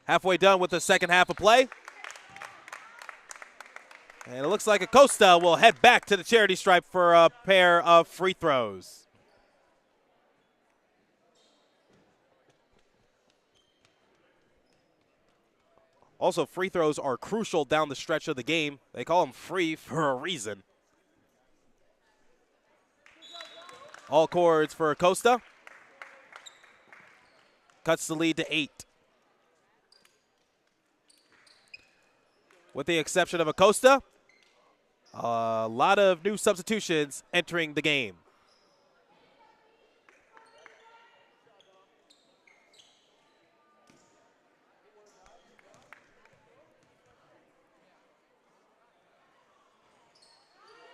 Halfway done with the second half of play. And it looks like Acosta will head back to the charity stripe for a pair of free throws. Also, free throws are crucial down the stretch of the game. They call them free for a reason. All cords for Acosta. Cuts the lead to 8. With the exception of Acosta, a lot of new substitutions entering the game.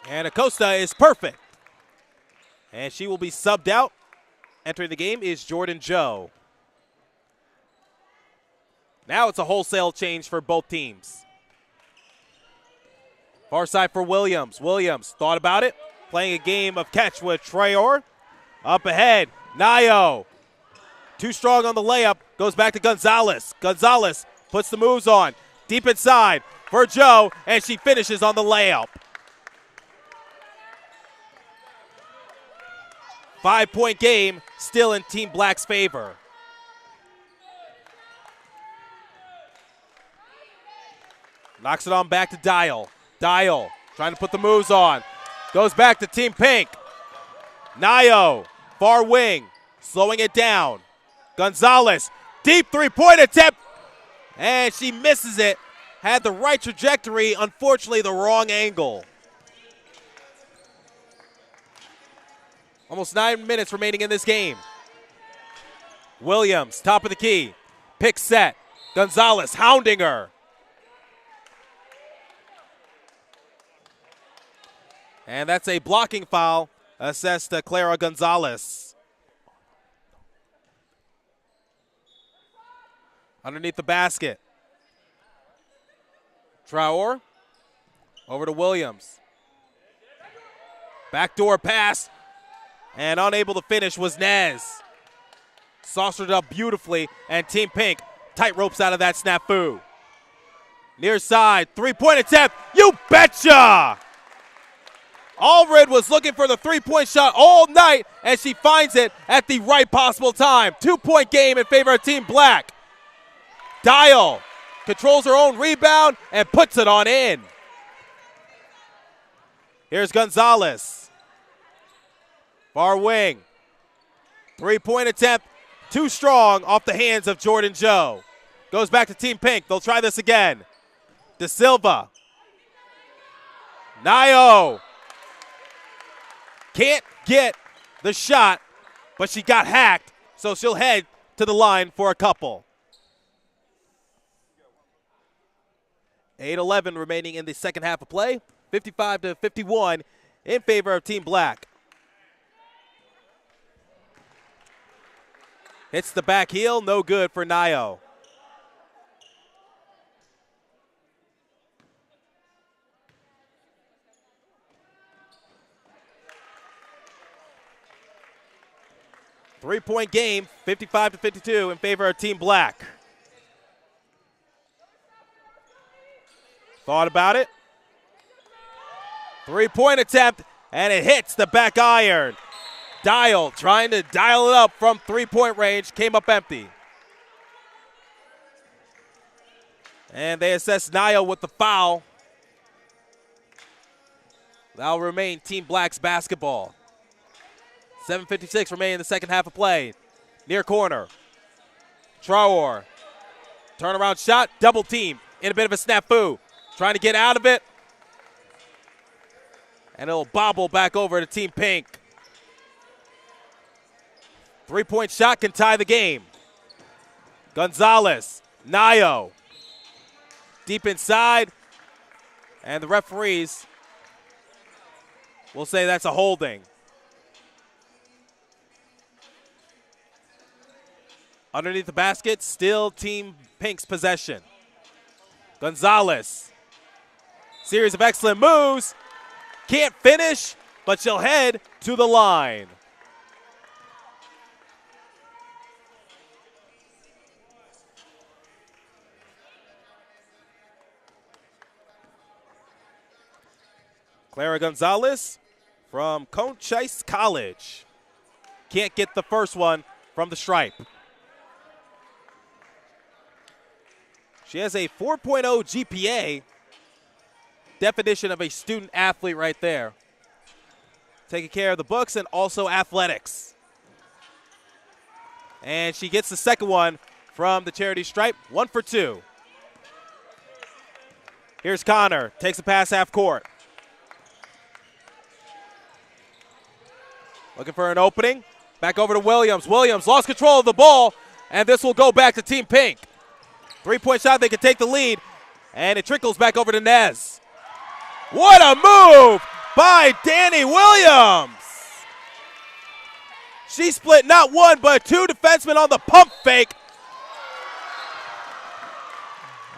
And Acosta is perfect. And she will be subbed out. Entering the game is Jordan Joe. Now it's a wholesale change for both teams. Far side for Williams. Williams thought about it. Playing a game of catch with Traore. Up ahead, Nayo. Too strong on the layup. Goes back to Gonzalez. Gonzalez puts the moves on. Deep inside for Joe, and she finishes on the layup. 5-point game, still in Team Black's favor. Knocks it on back to Dial. Dial trying to put the moves on. Goes back to Team Pink. Nayo, far wing, slowing it down. Gonzalez, deep three-point attempt, and she misses it. Had the right trajectory, unfortunately the wrong angle. Almost 9 minutes remaining in this game. Williams, top of the key. Pick set. Gonzalez hounding her. And that's a blocking foul assessed to Clara Gonzalez. Underneath the basket. Traore over to Williams. Backdoor pass. And unable to finish was Nez. Saucered up beautifully, and Team Pink tight ropes out of that snafu. Near side, three-point attempt. You betcha! Allred was looking for the three-point shot all night, and she finds it at the right possible time. 2-point game in favor of Team Black. Dial controls her own rebound and puts it on in. Here's Gonzalez. Far wing. Three-point attempt. Too strong off the hands of Jordan Joe. Goes back to Team Pink. They'll try this again. De Silva. Nayo. Can't get the shot, but she got hacked, so she'll head to the line for a couple. 8:11 remaining in the second half of play. 55-51 in favor of Team Black. Hits the back heel, no good for Nayo. Three-point game, 55-52 in favor of Team Black. Thought about it. Three-point attempt, and it hits the back iron. Dial trying to dial it up from three-point range, came up empty. And they assess Nayo with the foul. That'll remain Team Black's basketball. 7:56 remaining in the second half of play. Near corner. Traore. Turnaround shot, double team in a bit of a snafu. Trying to get out of it. And it'll bobble back over to Team Pink. Three-point shot can tie the game. Gonzalez. Nayo. Deep inside. And the referees will say that's a holding. Underneath the basket, still Team Pink's possession. Gonzalez. Series of excellent moves. Can't finish, but she'll head to the line. Clara Gonzalez from Conchise College. Can't get the first one from the stripe. She has a 4.0 GPA. Definition of a student athlete right there. Taking care of the books and also athletics. And she gets the second one from the charity stripe. 1 for 2. Here's Connor. Takes a pass half court. Looking for an opening. Back over to Williams. Williams lost control of the ball, and this will go back to Team Pink. Three-point shot, they can take the lead, and it trickles back over to Nez. What a move by Danny Williams. She split not one, but two defensemen on the pump fake.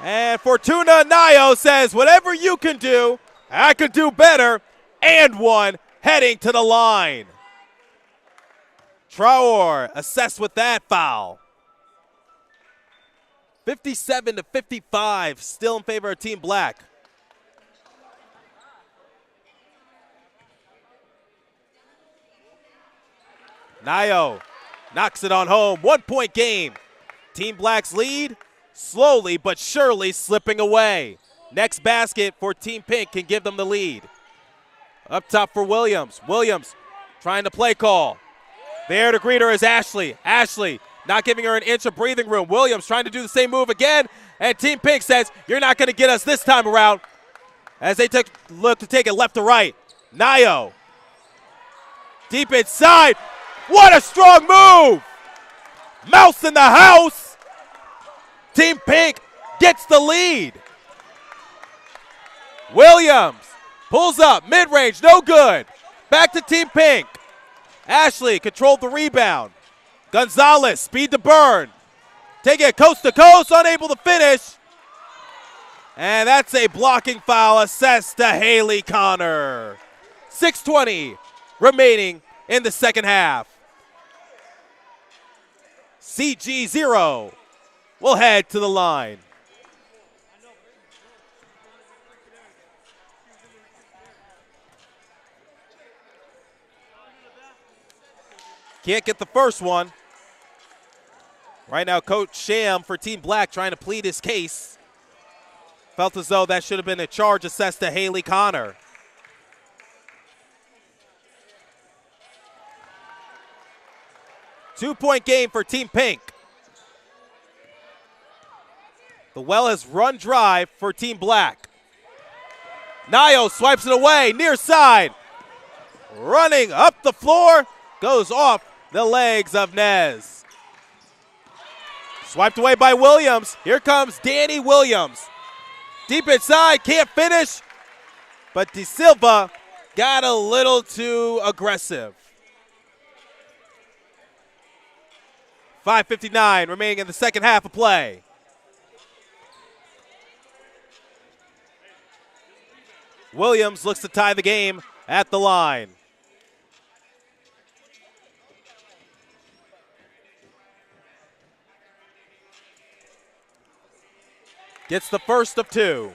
And Fortuna Nayo says, whatever you can do, I could do better, and one heading to the line. Traore assessed with that foul. 57-55, still in favor of Team Black. Nayo knocks it on home. 1 point game. Team Black's lead slowly but surely slipping away. Next basket for Team Pink can give them the lead. Up top for Williams. Williams trying to play call. There to greet her is Ashley. Ashley not giving her an inch of breathing room. Williams trying to do the same move again. And Team Pink says, you're not going to get us this time around. As they look to take it left to right. Nayo. Deep inside. What a strong move. Mouse in the house. Team Pink gets the lead. Williams pulls up. Mid-range, no good. Back to Team Pink. Ashley controlled the rebound. Gonzalez, speed to burn. Taking it coast to coast, unable to finish. And that's a blocking foul assessed to Haley Connor. 6:20 remaining in the second half. CG0 will head to the line. Can't get the first one. Right now, Coach Sham for Team Black trying to plead his case. Felt as though that should have been a charge assessed to Haley Connor. Two-point game for Team Pink. The well has run dry for Team Black. Nayo swipes it away, near side. Running up the floor, goes off the legs of Nez. Swiped away by Williams. Here comes Danny Williams. Deep inside, can't finish, but De Silva got a little too aggressive. 5:59 remaining in the second half of play. Williams looks to tie the game at the line. Gets the first of two.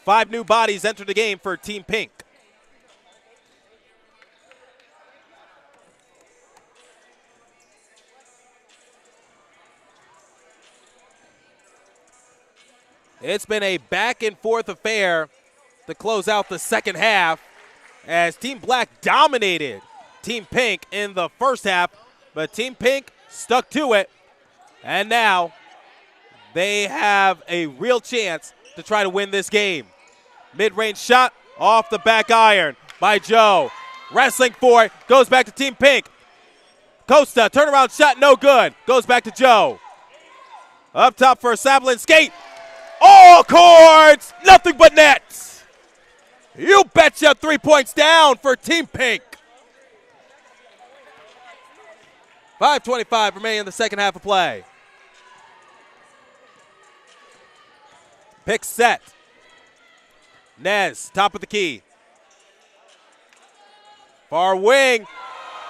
5 new bodies enter the game for Team Pink. It's been a back and forth affair to close out the second half as Team Black dominated Team Pink in the first half, but Team Pink stuck to it, and now they have a real chance to try to win this game. Mid-range shot off the back iron by Joe. Wrestling for it, goes back to Team Pink. Costa, turnaround shot, no good. Goes back to Joe. Up top for Sablin skate. All courts, nothing but nets. You betcha, 3 points down for Team Pink. 5:25 remaining in the second half of play. Pick set. Nez, top of the key. Far wing,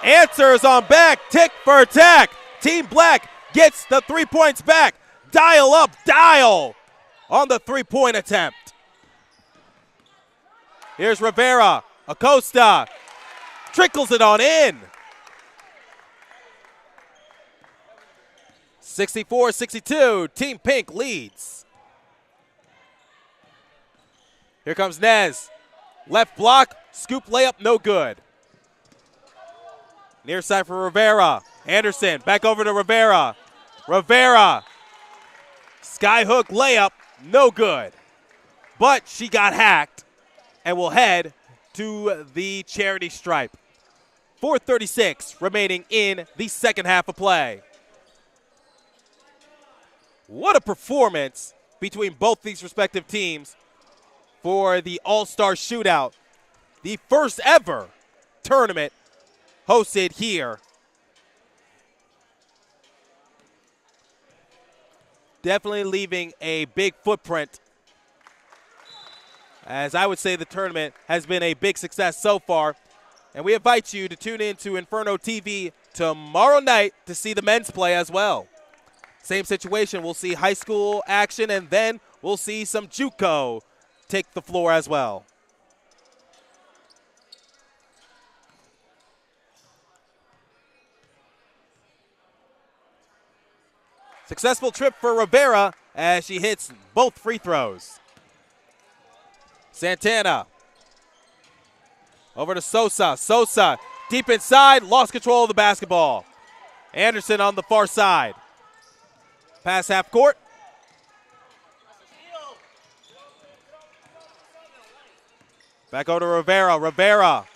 answers on back, tick for attack. Team Black gets the 3 points back. Dial up, dial on the 3-point attempt. Here's Rivera, Acosta, trickles it on in. 64-62, Team Pink leads. Here comes Nez. Left block, scoop layup, no good. Near side for Rivera. Anderson, back over to Rivera. Rivera, skyhook layup, no good. But she got hacked and will head to the charity stripe. 4:36 remaining in the second half of play. What a performance between both these respective teams for the All-Star Shootout, the first ever tournament hosted here. Definitely leaving a big footprint, as I would say the tournament has been a big success so far. And we invite you to tune in to Inferno TV tomorrow night to see the men's play as well. Same situation, we'll see high school action, and then we'll see some JUCO take the floor as well. Successful trip for Rivera as she hits both free throws. Santana over to Sosa. Sosa deep inside, lost control of the basketball. Anderson on the far side. Pass half court. Back over to Rivera. Rivera,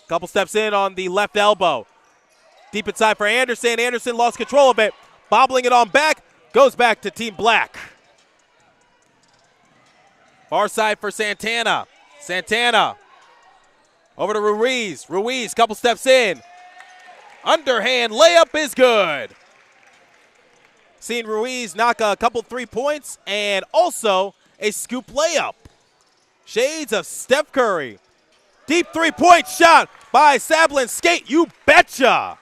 couple steps in on the left elbow. Deep inside for Anderson. Anderson lost control of it. Bobbling it on back. Goes back to Team Black. Far side for Santana. Santana over to Ruiz. Ruiz, couple steps in. Underhand layup is good. Seen Ruiz knock a couple 3 points and also a scoop layup. Shades of Steph Curry. Deep 3-point shot by Sablin skate. You betcha.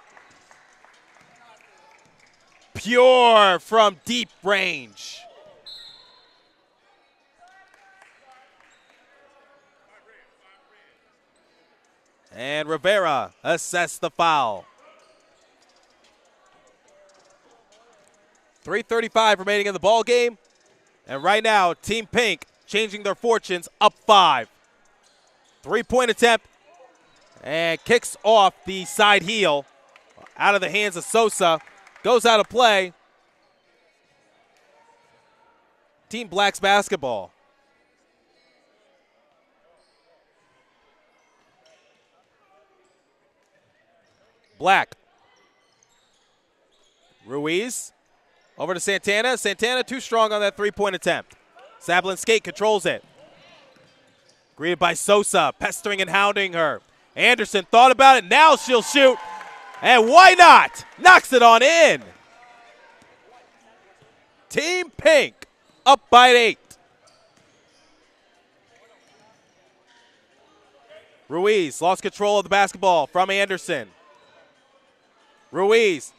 Pure from deep range. And Rivera assessed the foul. 3:35 remaining in the ball game. And right now, Team Pink changing their fortunes, up 5. 3-point attempt and kicks off the side heel out of the hands of Sosa. Goes out of play. Team Black's basketball. Black. Ruiz over to Santana. Santana too strong on that three-point attempt. Sablin Skate controls it. Greeted by Sosa, pestering and hounding her. Anderson thought about it. Now she'll shoot. And why not? Knocks it on in. Team Pink up by 8. Ruiz lost control of the basketball from Anderson. Ruiz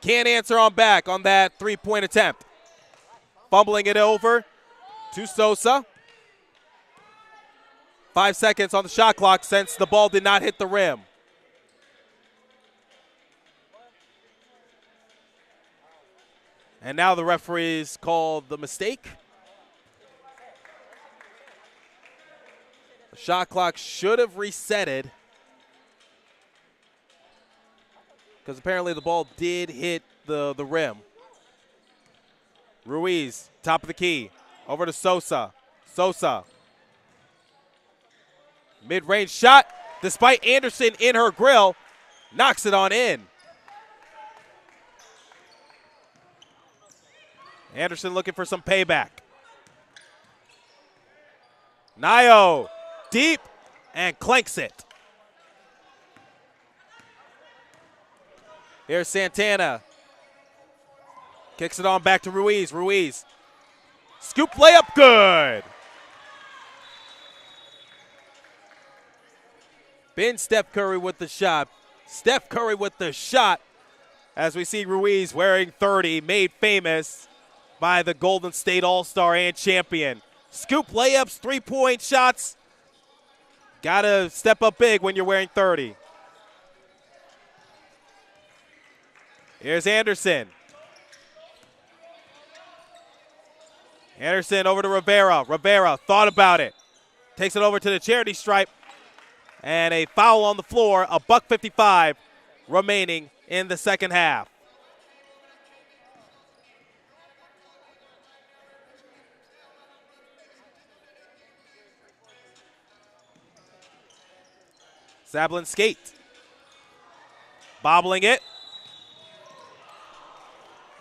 can't answer on back on that three-point attempt. Fumbling it over to Sosa. 5 seconds on the shot clock since the ball did not hit the rim. And now the referees called the mistake. The shot clock should have resetted, because apparently the ball did hit the rim. Ruiz, top of the key, over to Sosa. Sosa. Mid-range shot, despite Anderson in her grill, knocks it on in. Anderson looking for some payback. Nayo, deep, and clanks it. Here's Santana. Kicks it on back to Ruiz. Ruiz. Scoop layup, good. Been Steph Curry with the shot. Steph Curry with the shot as we see Ruiz wearing 30, made famous by the Golden State All-Star and champion. Scoop layups, three-point shots. Gotta step up big when you're wearing 30. Here's Anderson. Anderson over to Rivera. Rivera thought about it. Takes it over to the charity stripe. And a foul on the floor, a $1.55 remaining in the second half. Sablin Skate. Bobbling it.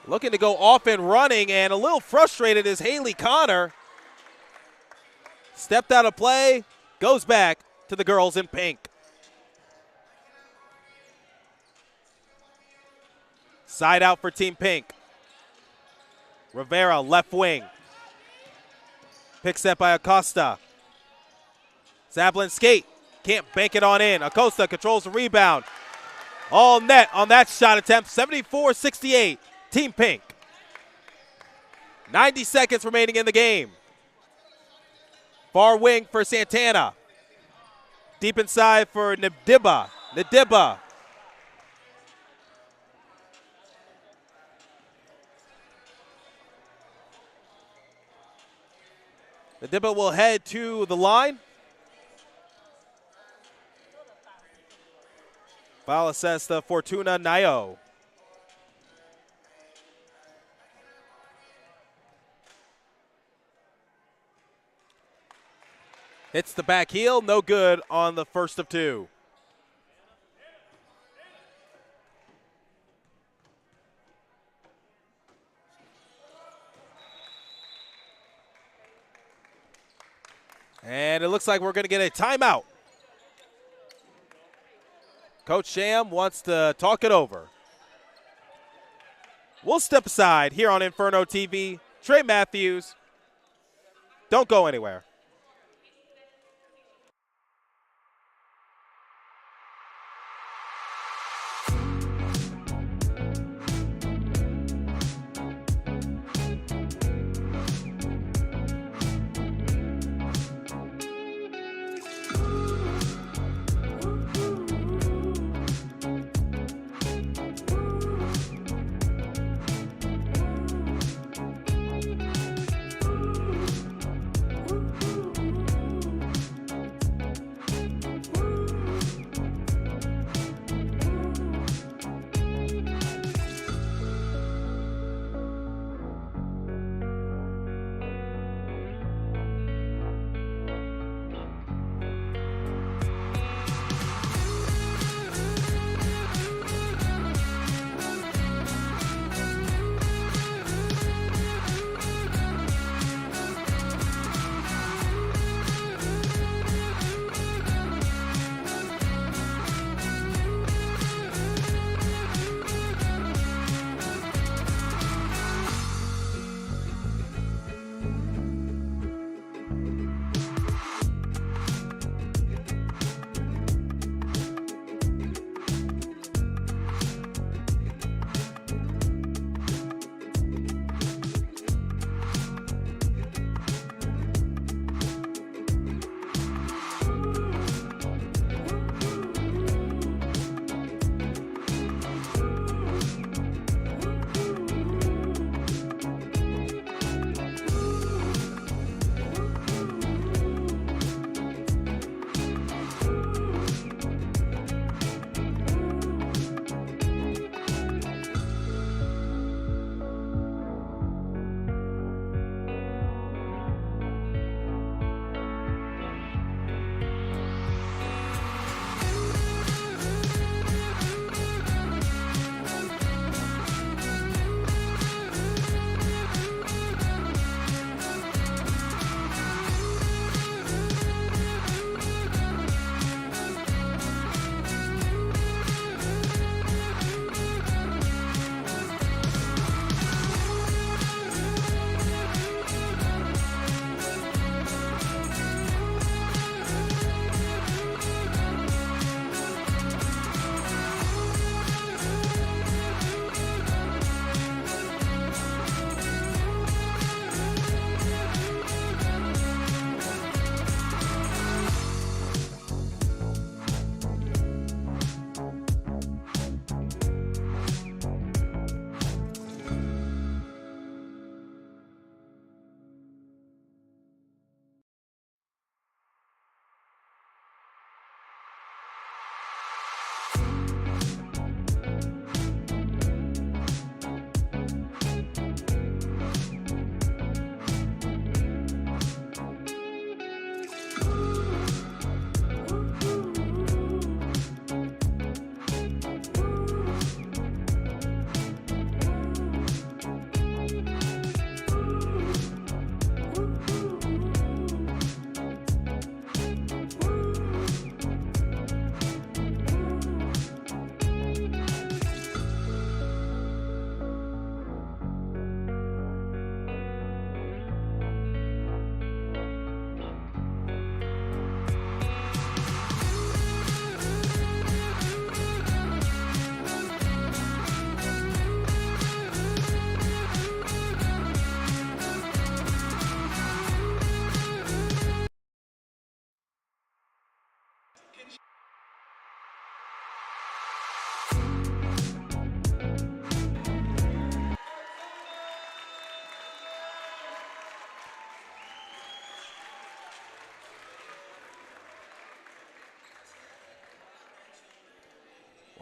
Looking to go off and running, and a little frustrated is Haley Connor. Stepped out of play, goes back to the girls in pink. Side out for Team Pink. Rivera, left wing. Pick set by Acosta. Sablin Skate, can't bank it on in. Acosta controls the rebound. All net on that shot attempt, 74-68. Team Pink. 90 seconds remaining in the game. Far wing for Santana. Deep inside for Ndiba. Ndiba. Ndiba will head to the line. Foul assessed Fortuna Nayo. Hits the back heel, no good on the first of two. And it looks like we're going to get a timeout. Coach Sham wants to talk it over. We'll step aside here on Inferno TV. Trey Matthews, don't go anywhere.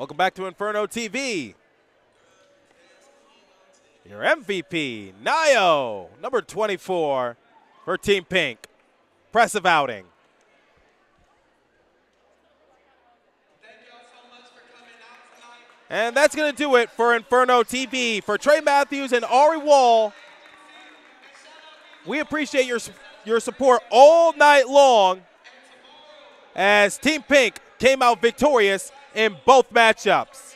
Welcome back to Inferno TV. Your MVP, Nayo, number 24 for Team Pink. Impressive outing. And that's going to do it for Inferno TV. For Trey Matthews and Ari Wall, we appreciate your support all night long as Team Pink came out victorious in both matchups.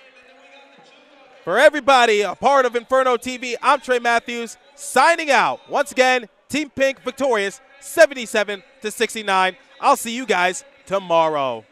For everybody a part of Inferno TV, I'm Trey Matthews signing out. Once again, Team Pink victorious 77-69. I'll see you guys tomorrow.